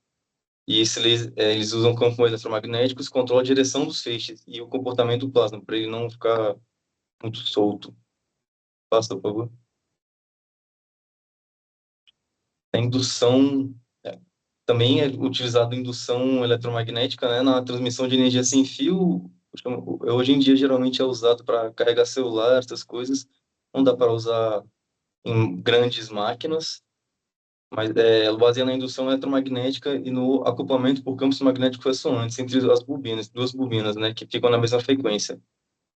[SPEAKER 4] E eles usam campos eletromagnéticos que controlam a direção dos feixes e o comportamento do plasma, para ele não ficar muito solto. Passa, por favor. A indução também é utilizada indução eletromagnética, né, na transmissão de energia sem fio. Hoje em dia, geralmente é usado para carregar celular, essas coisas. Não dá para usar em grandes máquinas, mas ela baseia na indução eletromagnética e no acoplamento por campos magnéticos ressonantes entre as bobinas, duas bobinas, né, que ficam na mesma frequência.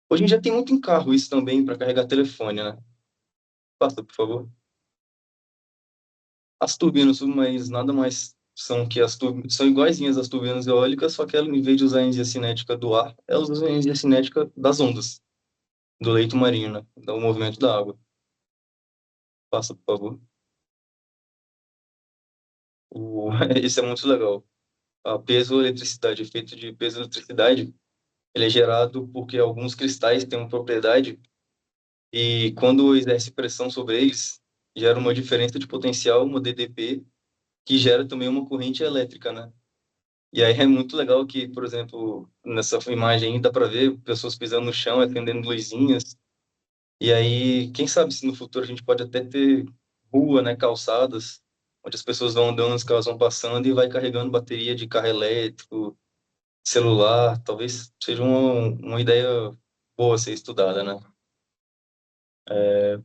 [SPEAKER 4] Hoje em dia tem muito em carro isso também para carregar telefone, né? Passa, por favor. As turbinas submarinas nada mais são que são iguaizinhas às turbinas eólicas, só que ela, em vez de usar a energia cinética do ar, elas usam a energia cinética das ondas, do leito marinho, né? Do movimento da água. Passa, por favor. Isso é muito legal. A piezoeletricidade, o efeito de piezoeletricidade, ele é gerado porque alguns cristais têm uma propriedade e quando exerce pressão sobre eles, gera uma diferença de potencial, uma DDP, que gera também uma corrente elétrica, né? E aí é muito legal que, por exemplo, nessa imagem aí dá para ver pessoas pisando no chão, acendendo luzinhas. E aí, quem sabe se no futuro a gente pode até ter rua, né, calçadas, onde as pessoas vão andando, as carros vão passando e vai carregando bateria de carro elétrico, celular. Talvez seja uma ideia boa a ser estudada, né?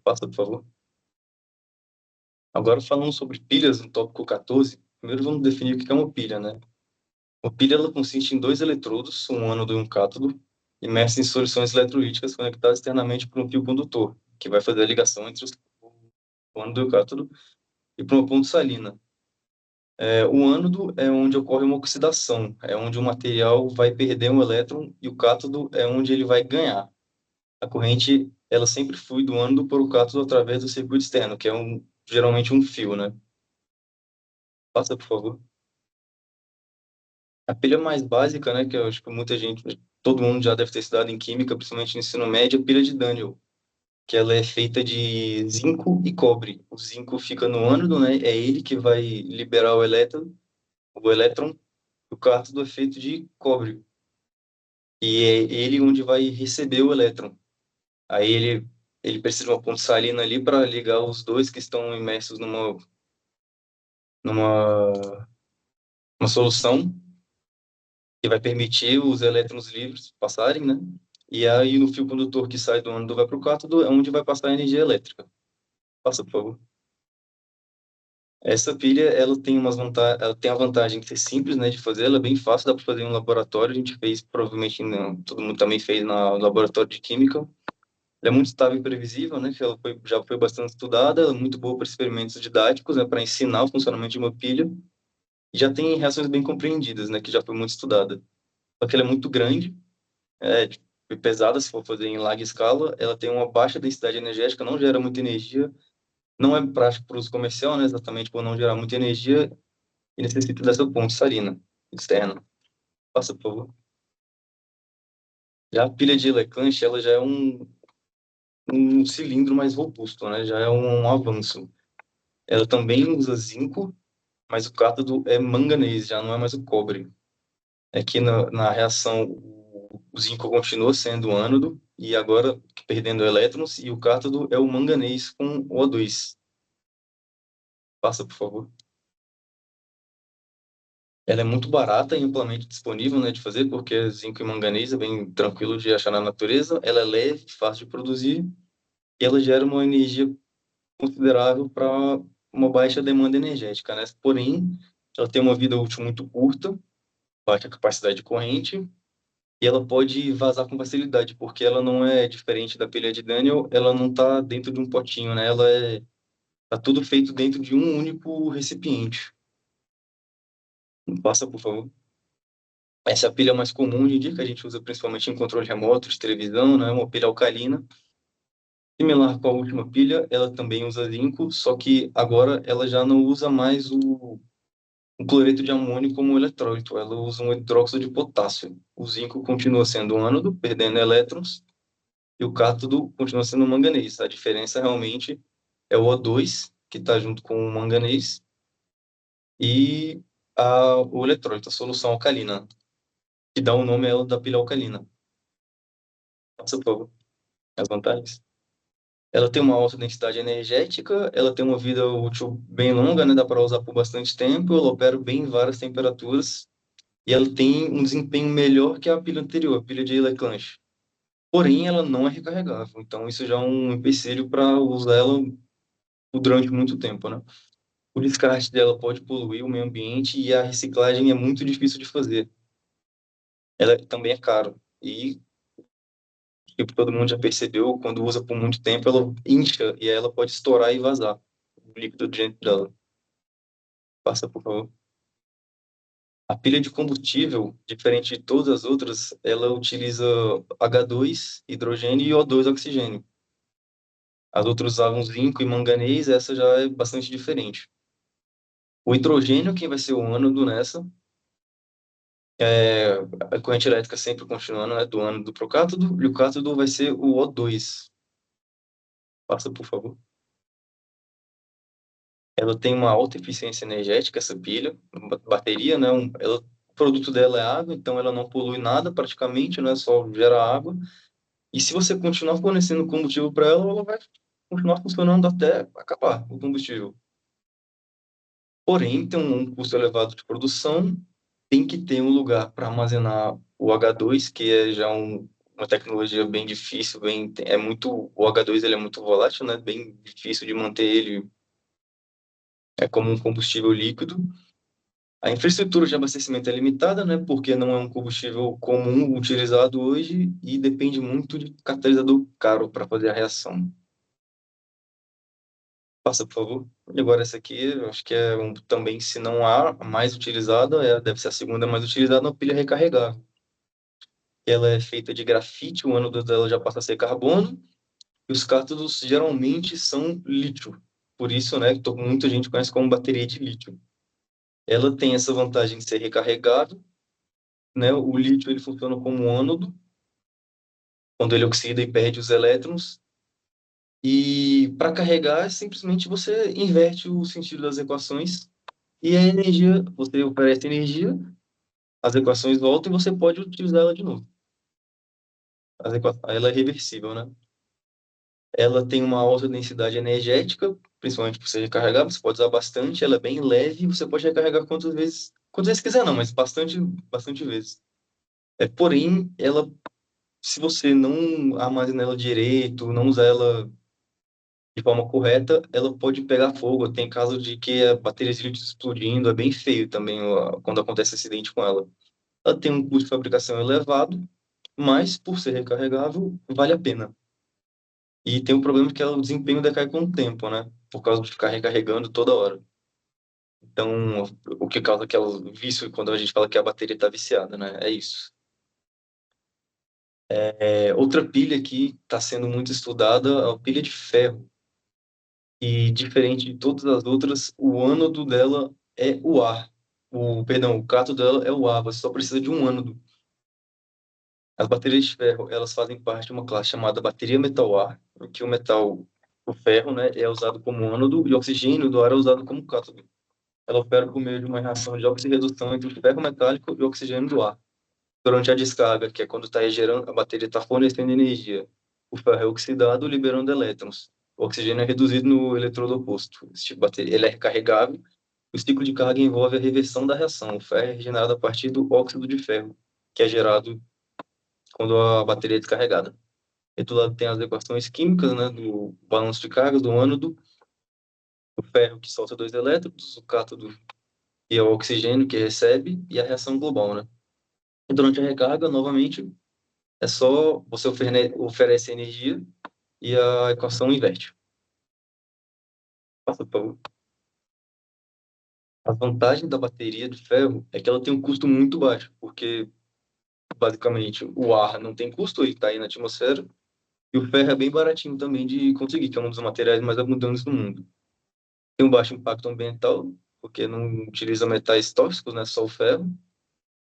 [SPEAKER 4] Passa, por favor. Agora falando sobre pilhas no tópico 14, primeiro vamos definir o que é uma pilha, né? Uma pilha ela consiste em dois eletrodos, um ânodo e um cátodo, imersos em soluções eletrolíticas conectados externamente por um fio condutor, que vai fazer a ligação entre o ânodo e o cátodo, e por uma ponte salina. O ânodo é onde ocorre uma oxidação, é onde o material vai perder um elétron, e o cátodo é onde ele vai ganhar. A corrente ela sempre flui do ânodo para o cátodo através do circuito externo, que é geralmente um fio, né? Passa, por favor. A pilha mais básica, né, que eu acho que todo mundo já deve ter estudado em química, principalmente no ensino médio, é a pilha de Daniel, que ela é feita de zinco e cobre. O zinco fica no ânodo, né, é ele que vai liberar o elétron, o cátodo é feito de cobre, e é ele onde vai receber o elétron. Aí ele precisa de uma ponte salina ali para ligar os dois que estão imersos numa uma solução que vai permitir os elétrons livres passarem, né? E aí no fio condutor que sai do ânodo vai para o cátodo é onde vai passar a energia elétrica. Passa, por favor. Essa pilha, ela tem a vantagem de ser simples, né, de fazer, ela é bem fácil, dá para fazer no laboratório, a gente fez, provavelmente, todo mundo também fez no laboratório de química. Ela é muito estável e previsível, né, que já foi bastante estudada, ela é muito boa para experimentos didáticos, né, para ensinar o funcionamento de uma pilha, e já tem reações bem compreendidas, né, que já foi muito estudada. Só que ela é muito grande, tipo, pesada, se for fazer em larga escala, ela tem uma baixa densidade energética, não gera muita energia, não é prático para uso comercial, né, exatamente por não gerar muita energia e necessita dessa ponte salina externa. Passa, por favor. Já a pilha de Leclanche, ela já é um cilindro mais robusto, né, já é um avanço. Ela também usa zinco, mas o cátodo é manganês, já não é mais o cobre. Aqui na reação, o zinco continua sendo o ânodo, e agora perdendo elétrons, e o cátodo é o manganês com o O2. Passa, por favor. Ela é muito barata e amplamente disponível, né, de fazer, porque zinco e manganês é bem tranquilo de achar na natureza. Ela é leve, fácil de produzir, e ela gera uma energia considerável para uma baixa demanda energética, né? Porém, ela tem uma vida útil muito curta, baixa capacidade de corrente, e ela pode vazar com facilidade, porque ela não é diferente da pilha de Daniel, ela não está dentro de um potinho, né? Tá tudo feito dentro de um único recipiente. Passa, por favor. Essa é a pilha mais comum hoje em dia, que a gente usa principalmente em controle remoto, de televisão, né? Uma pilha alcalina. Similar com a última pilha, ela também usa zinco, só que agora ela já não usa mais o cloreto de amônio como eletrólito, ela usa um hidróxido de potássio. O zinco continua sendo um ânodo, perdendo elétrons, e o cátodo continua sendo um manganês. A diferença realmente é o O2, que está junto com o manganês, e o eletrólito, a solução alcalina, que dá o nome a ela da pilha alcalina. Passa, por favor, as vantagens. Ela tem uma alta densidade energética, ela tem uma vida útil bem longa, né? Dá para usar por bastante tempo, ela opera bem em várias temperaturas, e ela tem um desempenho melhor que a pilha anterior, a pilha de Leclanche. Porém, ela não é recarregável, então isso já é um empecilho para usar ela durante muito tempo, né? O descarte dela pode poluir o meio ambiente e a reciclagem é muito difícil de fazer. Ela também é caro e, tipo, todo mundo já percebeu, quando usa por muito tempo, ela incha e aí ela pode estourar e vazar o líquido dentro dela. Passa, por favor. A pilha de combustível, diferente de todas as outras, ela utiliza H2, hidrogênio, e O2, oxigênio. As outras usavam zinco e manganês, essa já é bastante diferente. O hidrogênio, quem vai ser o ânodo nessa, a corrente elétrica sempre continuando, né, do ânodo para o cátodo, e o cátodo vai ser o O2. Passa, por favor. Ela tem uma alta eficiência energética, essa pilha, bateria, né, o produto dela é água, então ela não polui nada praticamente, né, só gera água. E se você continuar fornecendo combustível para ela, ela vai continuar funcionando até acabar o combustível. Porém, tem um custo elevado de produção, tem que ter um lugar para armazenar o H2, que é já uma tecnologia bem difícil, o H2 ele é muito volátil, né? Bem difícil de manter ele como um combustível líquido. A infraestrutura de abastecimento é limitada, né? Porque não é um combustível comum utilizado hoje e depende muito de catalisador caro para fazer a reação. Passa, por favor. E agora essa aqui, eu acho que é também, se não a mais utilizada, deve ser a segunda mais utilizada, uma pilha recarregável. Ela é feita de grafite, o ânodo dela já passa a ser carbono, e os cátodos geralmente são lítio. Por isso, né, que muita gente conhece como bateria de lítio. Ela tem essa vantagem de ser recarregável, né? O lítio ele funciona como um ânodo, quando ele oxida e perde os elétrons. E para carregar, simplesmente você inverte o sentido das equações e a energia, você oferece energia, as equações voltam e você pode utilizar ela de novo. Ela é reversível, né? Ela tem uma alta densidade energética, principalmente por ser recarregável, você pode usar bastante, ela é bem leve, você pode recarregar quantas vezes quiser não, mas bastante vezes. Porém, se você não armazenar ela direito, não usar ela de forma correta, ela pode pegar fogo. Tem caso de que a bateria de lítio explodindo, é bem feio também quando acontece acidente com ela. Ela tem um custo de fabricação elevado, mas por ser recarregável, vale a pena. E tem um problema que o desempenho decai com o tempo, né? Por causa de ficar recarregando toda hora. Então, o que causa aquele vício quando a gente fala que a bateria está viciada, né? É isso. Outra pilha que está sendo muito estudada é a pilha de ferro. E diferente de todas as outras, o ânodo dela é o ar. O cátodo dela é o ar, você só precisa de um ânodo. As baterias de ferro, elas fazem parte de uma classe chamada bateria metal-ar, em que o ferro, né, é usado como ânodo e o oxigênio do ar é usado como cátodo. ela opera por meio de uma reação de oxirredução entre o ferro metálico e o oxigênio do ar. Durante a descarga, que é quando a bateria está fornecendo energia, o ferro é oxidado, liberando elétrons. O oxigênio é reduzido no eletrodo oposto. Esse tipo de bateria, ele é recarregável. O ciclo de carga envolve a reversão da reação. O ferro é regenerado a partir do óxido de ferro, que é gerado quando a bateria é descarregada. E do lado tem as equações químicas, né, do balanço de cargas, do ânodo, o ferro que solta dois elétrons, o cátodo que é o oxigênio que recebe, e a reação global, né? E durante a recarga, novamente, é só você oferece energia e a equação inverte. Passa, por favor. A vantagem da bateria de ferro é que ela tem um custo muito baixo, porque, basicamente, o ar não tem custo, ele está aí na atmosfera, e o ferro é bem baratinho também de conseguir, que é um dos materiais mais abundantes do mundo. Tem um baixo impacto ambiental, porque não utiliza metais tóxicos, né, só o ferro.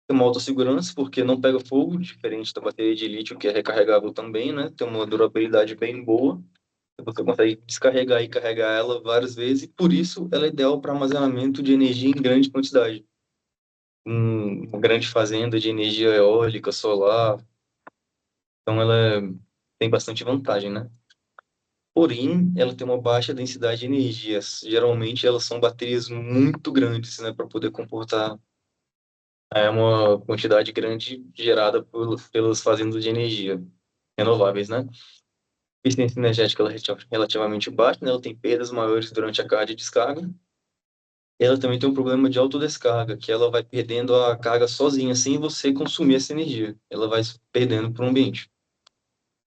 [SPEAKER 4] Tem uma alta segurança, porque não pega fogo, diferente da bateria de lítio, que é recarregável também, né? Tem uma durabilidade bem boa. Você consegue descarregar e carregar ela várias vezes, e por isso ela é ideal para armazenamento de energia em grande quantidade. Uma grande fazenda de energia eólica, solar. Então tem bastante vantagem, né? Porém, ela tem uma baixa densidade de energias. Geralmente, elas são baterias muito grandes, né, para poder comportar uma quantidade grande gerada pelas fazendas de energia renováveis, né? A eficiência energética ela é relativamente baixa, né? Ela tem perdas maiores durante a carga e descarga. Ela também tem um problema de autodescarga, que ela vai perdendo a carga sozinha, sem você consumir essa energia. Ela vai se perdendo para o ambiente.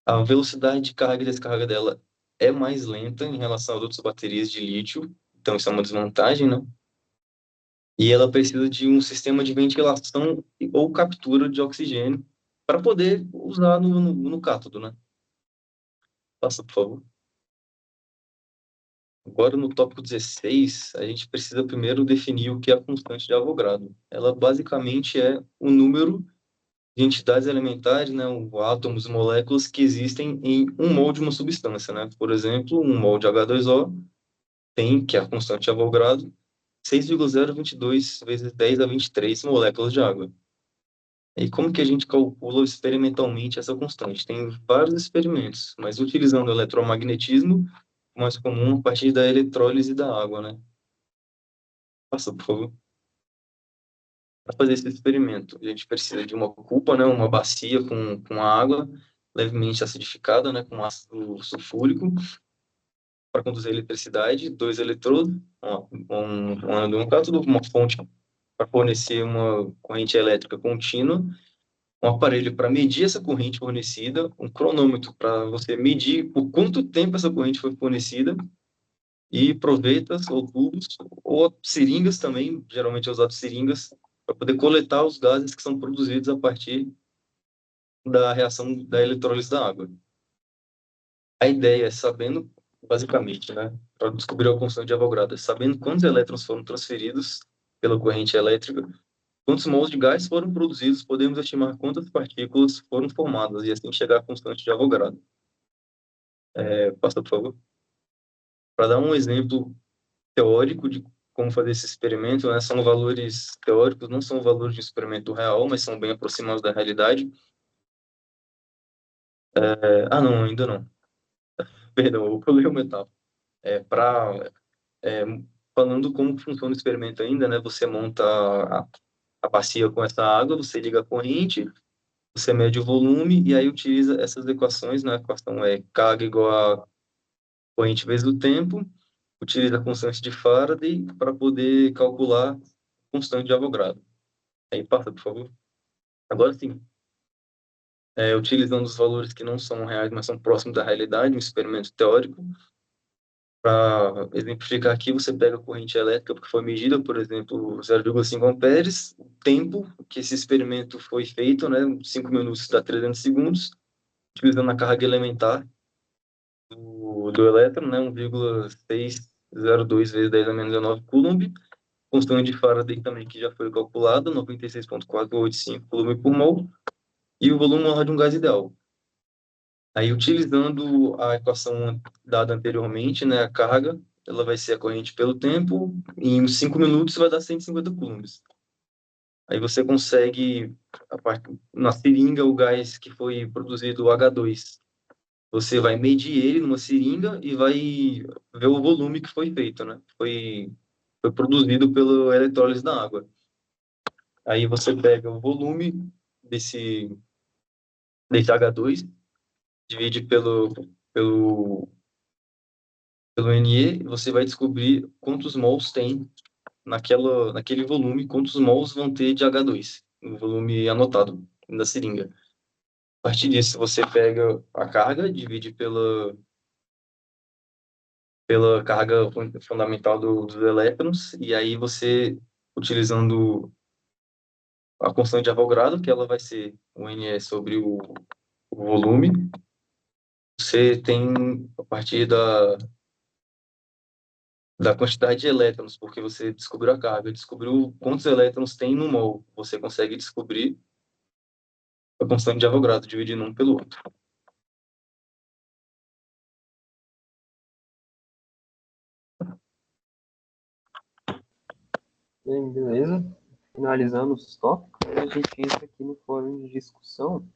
[SPEAKER 4] A velocidade de carga e descarga dela é mais lenta em relação às outras baterias de lítio, então isso é uma desvantagem, né? E ela precisa de um sistema de ventilação ou captura de oxigênio para poder usar no cátodo, né? Passa, por favor. Agora, no tópico 16, a gente precisa primeiro definir o que é a constante de Avogadro. Ela basicamente é o número de entidades elementares, né, átomos e moléculas que existem em um mol de uma substância, né? Por exemplo, um mol de H2O tem, que é a constante de Avogadro, 6,022 vezes 10 a 23 moléculas de água. E como que a gente calcula experimentalmente essa constante? Tem vários experimentos, mas utilizando o eletromagnetismo, o mais comum a partir da eletrólise da água, né? Passa, por favor. Para fazer esse experimento, a gente precisa de uma cupa, né, uma bacia com água levemente acidificada, né, com ácido sulfúrico, para conduzir a eletricidade, dois eletrodos, um ânodo e um cátodo, uma fonte para fornecer uma corrente elétrica contínua, um aparelho para medir essa corrente fornecida, um cronômetro para você medir por quanto tempo essa corrente foi fornecida, e provetas ou tubos, ou seringas também, geralmente é usado seringas, para poder coletar os gases que são produzidos a partir da reação da eletrólise da água. A ideia é sabendo, basicamente, né, para descobrir a constante de Avogadro, sabendo quantos elétrons foram transferidos pela corrente elétrica, quantos mols de gás foram produzidos, podemos estimar quantas partículas foram formadas e assim chegar à constante de Avogadro. Passa, por favor. Para dar um exemplo teórico de como fazer esse experimento, né? São valores teóricos, não são valores de experimento real, mas são bem aproximados da realidade. Não, ainda não. Perdão, eu pulei uma etapa. É, falando como funciona o experimento ainda, né? Você monta a bacia com essa água, você liga a corrente, você mede o volume e aí utiliza essas equações, né? A equação é carga igual a corrente vezes o tempo, utiliza a constante de Faraday para poder calcular a constante de Avogadro. Aí passa, por favor. Agora sim, utilizando os valores que não são reais, mas são próximos da realidade, um experimento teórico. Para exemplificar aqui, você pega a corrente elétrica que foi medida, por exemplo, 0,5 amperes, o tempo que esse experimento foi feito, né, 5 minutos dá 300 segundos, utilizando a carga elementar do elétron, né, 1,602 vezes 10 a menos 19 Coulomb, constante de Faraday também, que já foi calculada, 96,485 Coulomb por mol, e o volume molar de um gás ideal. Aí, utilizando a equação dada anteriormente, né, a carga ela vai ser a corrente pelo tempo, e em 5 minutos vai dar 150 coulombs. Aí você consegue, na seringa, o gás que foi produzido, o H2. Você vai medir ele numa seringa e vai ver o volume que foi feito, né? Foi produzido pela eletrólise da água. Aí você pega o volume desse H2, divide pelo Ne, e você vai descobrir quantos mols tem naquele volume, quantos mols vão ter de H2, no volume anotado na seringa. A partir disso, você pega a carga, divide pela carga fundamental dos elétrons, e aí você, utilizando a constante de Avogadro, que ela vai ser o Ne sobre o volume, você tem, a partir da quantidade de elétrons, porque você descobriu a carga, descobriu quantos elétrons tem no mol, você consegue descobrir a constante de Avogadro, dividindo um pelo outro.
[SPEAKER 1] Bem, beleza. Finalizando os tópicos, a gente entra aqui no fórum de discussão.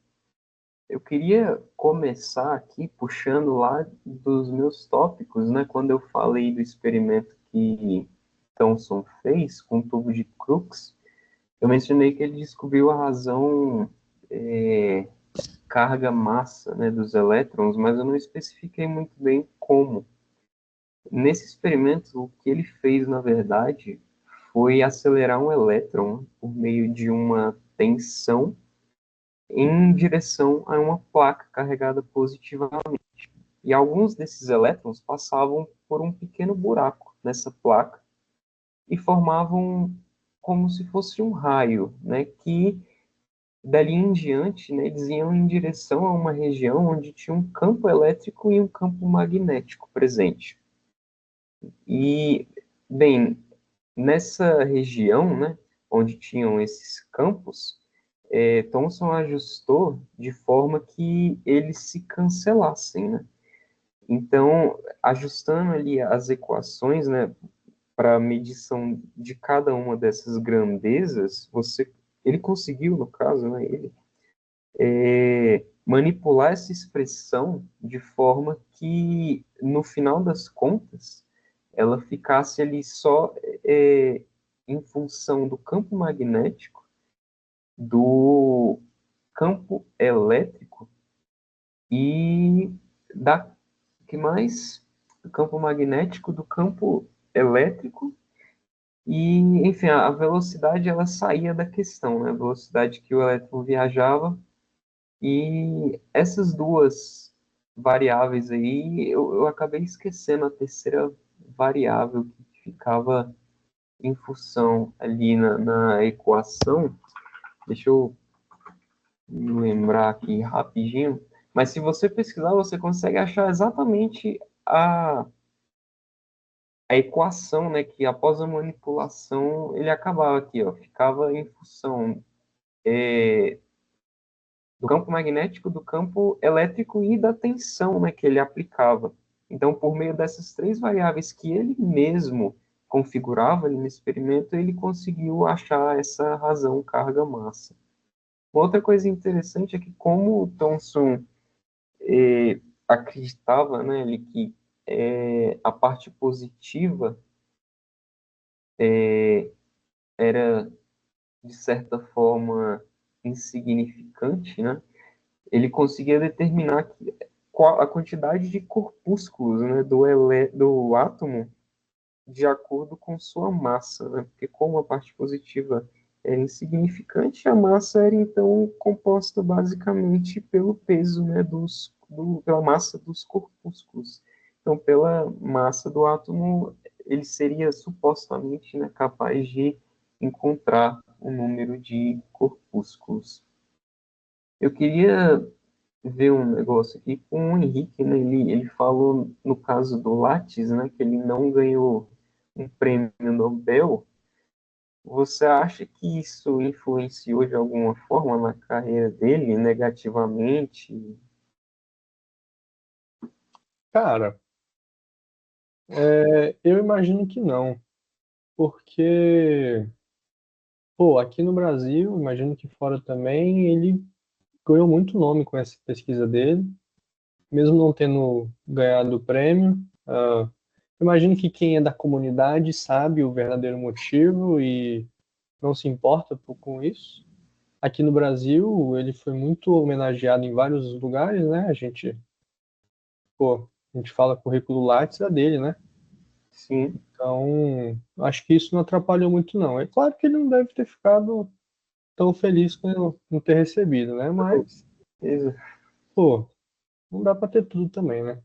[SPEAKER 1] Eu queria começar aqui puxando lá dos meus tópicos, né? Quando eu falei do experimento que Thomson fez com o tubo de Crookes, eu mencionei que ele descobriu a razão carga-massa, né, dos elétrons, mas eu não especifiquei muito bem como. Nesse experimento, o que ele fez, na verdade, foi acelerar um elétron por meio de uma tensão em direção a uma placa carregada positivamente. E alguns desses elétrons passavam por um pequeno buraco nessa placa e formavam como se fosse um raio, né, que dali em diante, né, eles iam em direção a uma região onde tinha um campo elétrico e um campo magnético presente. E, bem, nessa região, né, onde tinham esses campos, Thomson ajustou de forma que eles se cancelassem, né? Então, ajustando ali as equações, né, para a medição de cada uma dessas grandezas, ele conseguiu, no caso, né, manipular essa expressão de forma que, no final das contas, ela ficasse ali só em função do campo magnético, do campo elétrico e da que mais? Do campo magnético, do campo elétrico e, enfim, a velocidade ela saía da questão, né? A velocidade que o elétron viajava e essas duas variáveis aí, eu acabei esquecendo a terceira variável que ficava em função ali na equação. Deixa eu me lembrar aqui rapidinho. Mas se você pesquisar, você consegue achar exatamente a equação, né? Que após a manipulação ele acabava aqui, ó, ficava em função do campo magnético, do campo elétrico e da tensão, né, que ele aplicava. Então, por meio dessas três variáveis que ele mesmo configurava ali no experimento, ele conseguiu achar essa razão carga-massa. Uma outra coisa interessante é que como o Thomson acreditava, né, ele, que a parte positiva era, de certa forma, insignificante, né, ele conseguia determinar qual a quantidade de corpúsculos, né, do átomo de acordo com sua massa, né? Porque como a parte positiva era insignificante, a massa era então composta basicamente pelo peso, né, pela massa dos corpúsculos. Então, pela massa do átomo, ele seria supostamente, né, capaz de encontrar o número de corpúsculos. Eu queria ver um negócio aqui com o Henrique, né? Ele falou no caso do Lattes, né, que ele não ganhou um prêmio Nobel. Você acha que isso influenciou de alguma forma na carreira dele, negativamente?
[SPEAKER 2] Cara, Eu imagino que não, porque, pô, aqui no Brasil, imagino que fora também, ele ganhou muito nome com essa pesquisa dele, mesmo não tendo ganhado o prêmio. Imagino que quem é da comunidade sabe o verdadeiro motivo e não se importa com isso. Aqui no Brasil, ele foi muito homenageado em vários lugares, né? A gente fala currículo Lattes é dele, né?
[SPEAKER 1] Sim,
[SPEAKER 2] Então, acho que isso não atrapalhou muito, não. É claro que ele não deve ter ficado tão feliz com não ter recebido, né?
[SPEAKER 1] com
[SPEAKER 2] Mas,
[SPEAKER 1] certeza.
[SPEAKER 2] pô, não dá pra ter tudo também, né?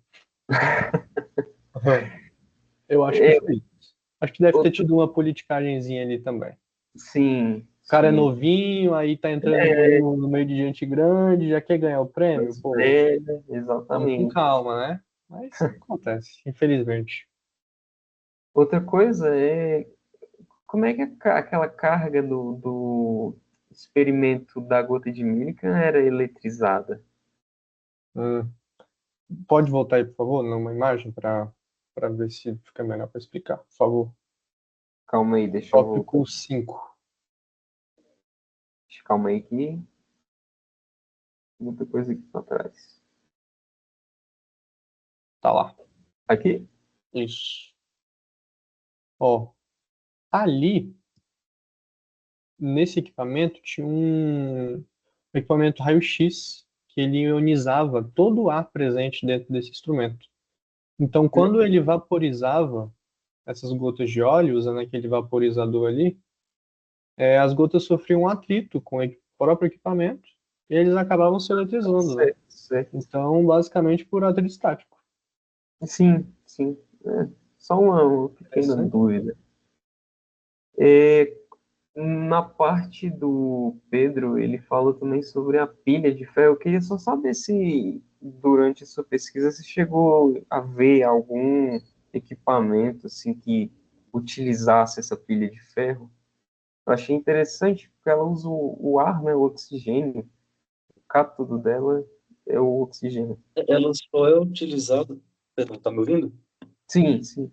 [SPEAKER 2] Eu acho que
[SPEAKER 1] É,
[SPEAKER 2] foi isso. Acho que deve ter
[SPEAKER 1] outro,
[SPEAKER 2] tido uma politicagenzinha ali também.
[SPEAKER 1] sim,
[SPEAKER 2] O cara é
[SPEAKER 1] sim.
[SPEAKER 2] novinho, aí tá entrando no meio de gente grande, já quer ganhar o prêmio,
[SPEAKER 1] Mais
[SPEAKER 2] pô,
[SPEAKER 1] velha,
[SPEAKER 2] vamos com
[SPEAKER 1] exatamente.
[SPEAKER 2] calma, né? Mas acontece, infelizmente.
[SPEAKER 1] Outra coisa é como é que aquela carga do experimento da gota de mílica era eletrizada?
[SPEAKER 2] Hum. Pode voltar aí, por favor, numa imagem para ver se fica melhor para explicar, por favor.
[SPEAKER 1] Calma aí, deixa eu voltar.
[SPEAKER 2] Tópico 5.
[SPEAKER 1] Calma aí que muita coisa aqui para trás.
[SPEAKER 2] Tá lá.
[SPEAKER 1] Aqui?
[SPEAKER 2] Isso. Ó, ali, nesse equipamento, tinha um equipamento raio-x que ele ionizava todo o ar presente dentro desse instrumento. Então, quando ele vaporizava essas gotas de óleo, usando aquele vaporizador ali, as gotas sofriam um atrito com o próprio equipamento e eles acabavam se eletrizando, né?
[SPEAKER 1] Certo, certo.
[SPEAKER 2] Então, basicamente por atrito estático.
[SPEAKER 1] Sim, sim. É, só uma pequena
[SPEAKER 2] Interessante.
[SPEAKER 1] dúvida. É, na parte do Pedro, ele fala também sobre a pilha de ferro. Eu queria só saber se, durante a sua pesquisa, você chegou a ver algum equipamento assim que utilizasse essa pilha de ferro. Eu achei interessante porque ela usa o ar, né, o oxigênio. O cátodo dela é o oxigênio.
[SPEAKER 4] Ela só é utilizada, perdão, tá me ouvindo?
[SPEAKER 1] Sim, sim.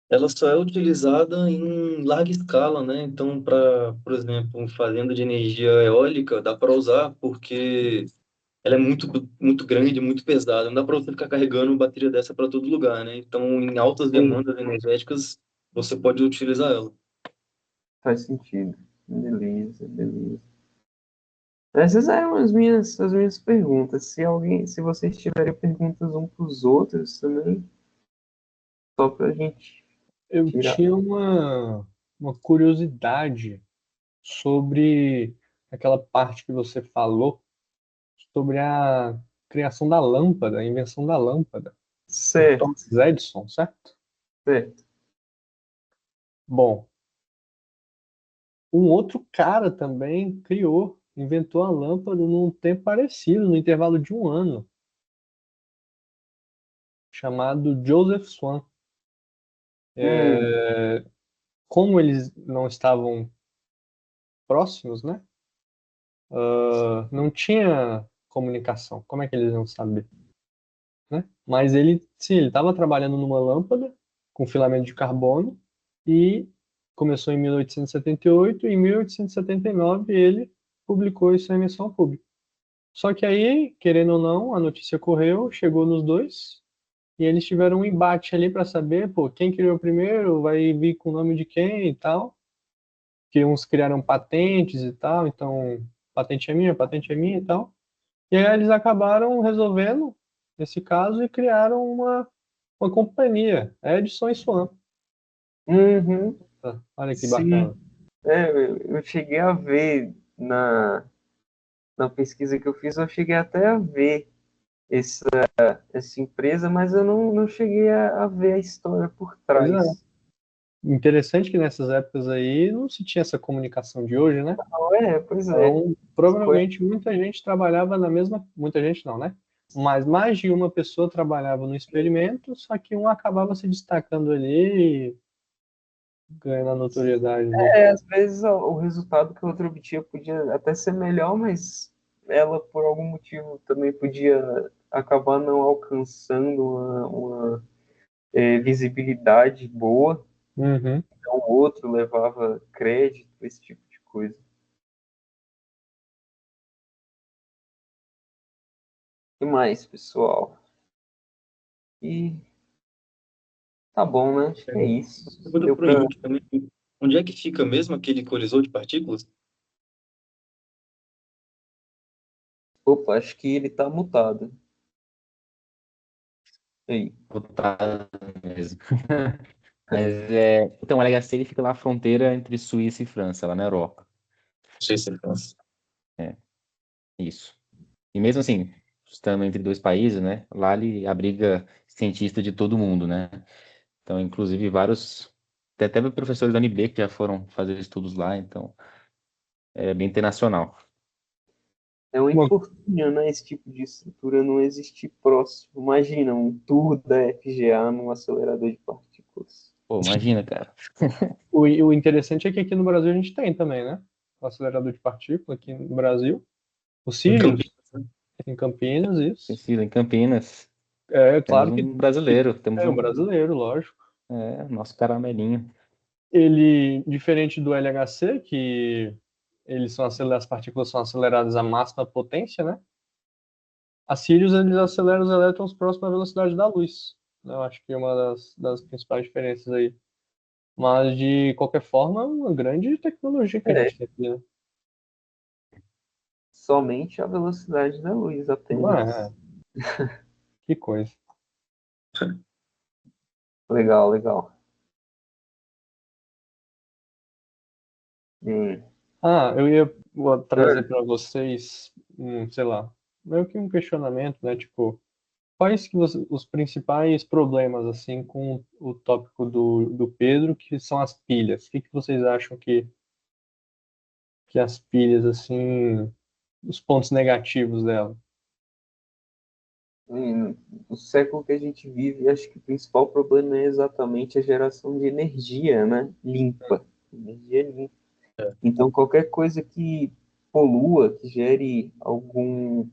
[SPEAKER 4] Ela só é utilizada em larga escala, né? Então, para, por exemplo, fazenda de energia eólica, dá para usar porque ela é muito grande, muito pesada. Não dá para você ficar carregando uma bateria dessa para todo lugar, né? Então, em altas
[SPEAKER 1] Sim,
[SPEAKER 4] demandas energéticas, você pode utilizar ela.
[SPEAKER 1] faz sentido. Beleza, beleza. Essas eram as minhas perguntas. Se vocês tiverem perguntas um para os outros também, só para a gente
[SPEAKER 2] Eu
[SPEAKER 1] tirar.
[SPEAKER 2] tinha uma curiosidade sobre aquela parte que você falou sobre a criação da lâmpada, a invenção da lâmpada, por
[SPEAKER 1] Certo,
[SPEAKER 2] Thomas Edison, certo?
[SPEAKER 1] certo.
[SPEAKER 2] Bom, um outro cara também inventou a lâmpada num tempo parecido, no intervalo de um ano, chamado Joseph Swan.
[SPEAKER 1] Hum,
[SPEAKER 2] Como eles não estavam próximos, né? Não tinha comunicação. Como é que eles iam saber, né? Mas ele, sim, ele estava trabalhando numa lâmpada com filamento de carbono e começou em 1878 e em 1879 ele publicou isso em emissão pública. Só que aí, querendo ou não, a notícia correu, chegou nos dois e eles tiveram um embate ali para saber, pô, quem criou primeiro, vai vir com o nome de quem e tal. Que uns criaram patentes e tal, então patente é minha e tal. E aí eles acabaram resolvendo esse caso e criaram uma companhia, Edison e Swan.
[SPEAKER 1] uhum,
[SPEAKER 2] Olha que
[SPEAKER 1] sim.
[SPEAKER 2] bacana.
[SPEAKER 1] Eu cheguei a ver na pesquisa que eu fiz, eu cheguei até a ver essa, essa empresa, mas eu não cheguei a ver a história por
[SPEAKER 2] Pois é.
[SPEAKER 1] trás.
[SPEAKER 2] Interessante que nessas épocas aí não se tinha essa comunicação de hoje, né?
[SPEAKER 1] Pois é.
[SPEAKER 2] Então,
[SPEAKER 1] Foi,
[SPEAKER 2] provavelmente muita gente trabalhava na mesma, muita gente não, né? Mas mais de uma pessoa trabalhava no experimento, só que um acabava se destacando ali e ganhando a notoriedade dele.
[SPEAKER 1] às vezes o resultado que o outro obtinha podia até ser melhor, mas ela, por algum motivo, também podia acabar não alcançando visibilidade boa,
[SPEAKER 2] Uhum.
[SPEAKER 1] então o outro levava crédito, esse tipo de coisa. O que mais, pessoal? E tá bom, né? Acho que é isso.
[SPEAKER 4] Pergunta
[SPEAKER 1] Deu
[SPEAKER 4] para o
[SPEAKER 1] pra...
[SPEAKER 4] Henrique também. Onde é que fica mesmo aquele colisor de partículas?
[SPEAKER 1] Opa, acho que ele tá mutado. Aí.
[SPEAKER 3] Botar mesmo. Mas então o LHC ele fica lá na fronteira entre Suíça e França, lá na Europa.
[SPEAKER 4] Não sei se ele cansa.
[SPEAKER 3] É, isso. E mesmo assim, estando entre dois países, né? Lá ele abriga cientista de todo mundo, né? Então, inclusive, tem até professores da UNB que já foram fazer estudos lá, então é bem internacional.
[SPEAKER 1] É um
[SPEAKER 2] Bom,
[SPEAKER 1] infortúnio, né? Esse tipo de estrutura não existir próximo. Imagina um tour da FGA num acelerador de partículas.
[SPEAKER 3] Pô, imagina, cara.
[SPEAKER 2] o interessante é que aqui no Brasil a gente tem também, né? O acelerador de partícula aqui no Brasil. O
[SPEAKER 4] Em
[SPEAKER 2] Sirius,
[SPEAKER 4] Campinas, né?
[SPEAKER 2] em Campinas, isso.
[SPEAKER 3] Precisa, em Campinas,
[SPEAKER 2] É
[SPEAKER 3] temos
[SPEAKER 2] claro que
[SPEAKER 3] um brasileiro, temos
[SPEAKER 2] é um brasileiro, lógico.
[SPEAKER 3] nosso caramelinho.
[SPEAKER 2] Ele, diferente do LHC, que as partículas são aceleradas à máxima potência, né? A Sirius, eles aceleram os elétrons próximo à velocidade da luz. Eu acho que é uma das principais diferenças aí. Mas, de qualquer forma, é uma grande tecnologia que a
[SPEAKER 1] É,
[SPEAKER 2] gente tem aqui, né?
[SPEAKER 1] somente a velocidade da luz
[SPEAKER 2] Ah,
[SPEAKER 1] apenas.
[SPEAKER 2] que coisa.
[SPEAKER 1] Legal, legal. Hum.
[SPEAKER 2] Eu ia vou trazer
[SPEAKER 1] É,
[SPEAKER 2] para vocês, sei lá, meio que um questionamento, né? Tipo, quais que os principais problemas, assim, com o tópico do Pedro, que são as pilhas? O que que vocês acham que as pilhas, assim, os pontos negativos dela?
[SPEAKER 1] No século que a gente vive, acho que o principal problema é exatamente a geração de energia, né? Limpa. Energia limpa.
[SPEAKER 4] É.
[SPEAKER 1] Então, qualquer coisa que polua, que gere algum,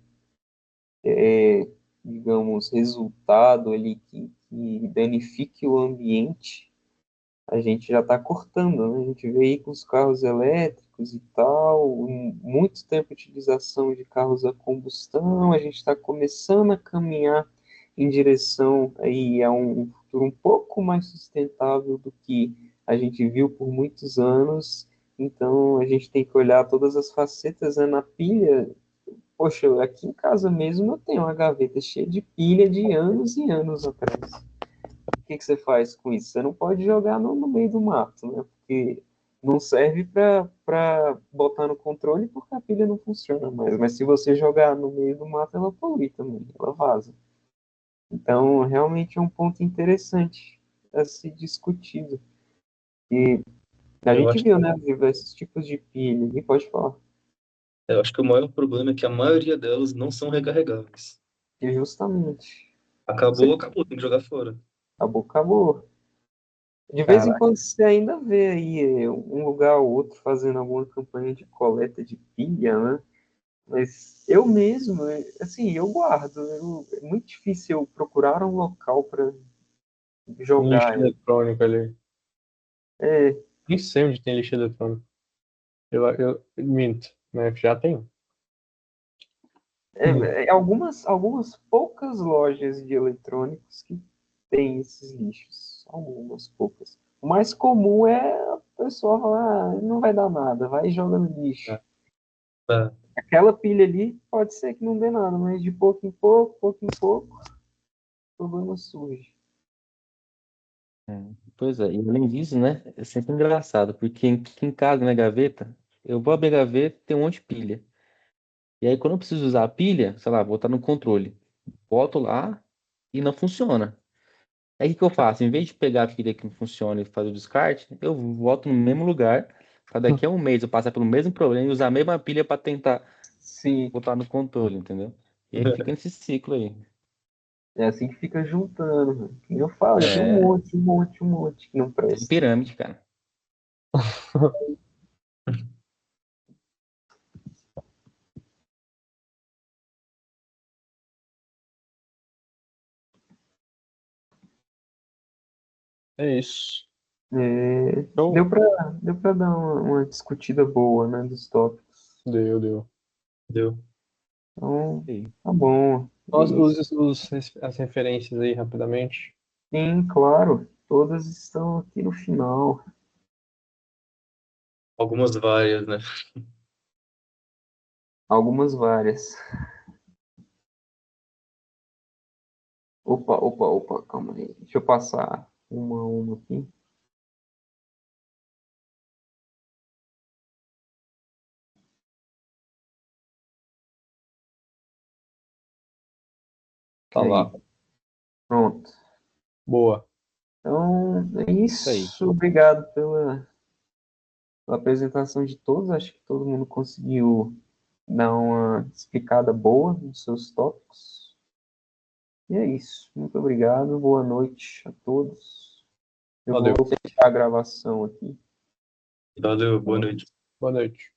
[SPEAKER 1] digamos, resultado ali que danifique o ambiente, a gente já está cortando, né? A gente vê aí com os carros elétricos e tal, muito tempo de utilização de carros a combustão, a gente está começando a caminhar em direção aí a um futuro um pouco mais sustentável do que a gente viu por muitos anos. Então a gente tem que olhar todas as facetas, né? Na pilha. Poxa, aqui em casa mesmo eu tenho uma gaveta cheia de pilha de anos e anos atrás. O que que você faz com isso? Você não pode jogar no meio do mato, né? Porque não serve para botar no controle porque a pilha não funciona mais. Mas se você jogar no meio do mato, ela polui também, ela vaza. Então, realmente é um ponto interessante a ser discutido. E a
[SPEAKER 4] Eu
[SPEAKER 1] gente
[SPEAKER 4] acho,
[SPEAKER 1] viu, né, diversos tipos de pilha, e pode falar.
[SPEAKER 4] eu acho que o maior problema é que a maioria delas não são recarregáveis.
[SPEAKER 1] E justamente, você
[SPEAKER 4] Acabou, acabou, tem que jogar fora.
[SPEAKER 1] acabou, acabou. De vez em
[SPEAKER 3] Caraca,
[SPEAKER 1] quando você ainda vê aí um lugar ou outro fazendo alguma campanha de coleta de pilha, né? Mas eu mesmo, assim, eu guardo. É muito difícil eu procurar um local para
[SPEAKER 2] Um lixo
[SPEAKER 1] jogar ela.
[SPEAKER 2] eletrônico ali.
[SPEAKER 1] É,
[SPEAKER 2] Nem sei onde tem lixo eletrônico. Eu minto, né? Já tem um.
[SPEAKER 1] algumas poucas lojas de eletrônicos que tem esses lixos. Algumas poucas. O mais comum é a pessoa falar, não vai dar nada, vai e joga no lixo.
[SPEAKER 4] Tá.
[SPEAKER 1] Aquela pilha ali pode ser que não dê nada, mas de pouco em pouco, o problema surge.
[SPEAKER 3] pois é, e além disso, né, é sempre engraçado, porque aqui em casa, na minha gaveta, eu vou abrir a gaveta, tem um monte de pilha. E aí, quando eu preciso usar a pilha, sei lá, vou botar no controle, boto lá e não funciona. Aí, o que que eu faço? Em vez de pegar a pilha que não funciona e fazer o descarte, eu volto no mesmo lugar, para daqui a um mês eu passar pelo mesmo problema e usar a mesma pilha para tentar
[SPEAKER 1] Sim,
[SPEAKER 3] botar no controle, entendeu? E aí fica nesse ciclo aí.
[SPEAKER 1] é assim que fica juntando, mano. Que nem eu falo, já tem
[SPEAKER 3] É,
[SPEAKER 1] um monte que não
[SPEAKER 3] tudo
[SPEAKER 1] presta.
[SPEAKER 3] pirâmide, cara.
[SPEAKER 2] É isso.
[SPEAKER 1] Deu
[SPEAKER 2] Então,
[SPEAKER 1] pra dar uma discutida boa, né, dos tópicos.
[SPEAKER 2] deu.
[SPEAKER 4] Deu.
[SPEAKER 1] Então,
[SPEAKER 3] Sim.
[SPEAKER 1] tá bom. É isso.
[SPEAKER 2] As referências aí, rapidamente.
[SPEAKER 1] Sim, claro. Todas estão aqui no final.
[SPEAKER 4] Algumas várias, né?
[SPEAKER 1] Algumas várias. Opa, calma aí. Deixa eu passar uma a uma aqui.
[SPEAKER 2] Tá lá.
[SPEAKER 1] Pronto.
[SPEAKER 2] Boa.
[SPEAKER 1] Então, é
[SPEAKER 3] Isso aí.
[SPEAKER 1] isso. Obrigado pela apresentação de todos. Acho que todo mundo conseguiu dar uma explicada boa nos seus tópicos. E é isso. Muito obrigado. Boa noite a todos. Eu
[SPEAKER 2] Valeu.
[SPEAKER 1] vou fechar a gravação aqui.
[SPEAKER 4] Valeu, boa noite.
[SPEAKER 2] Boa noite.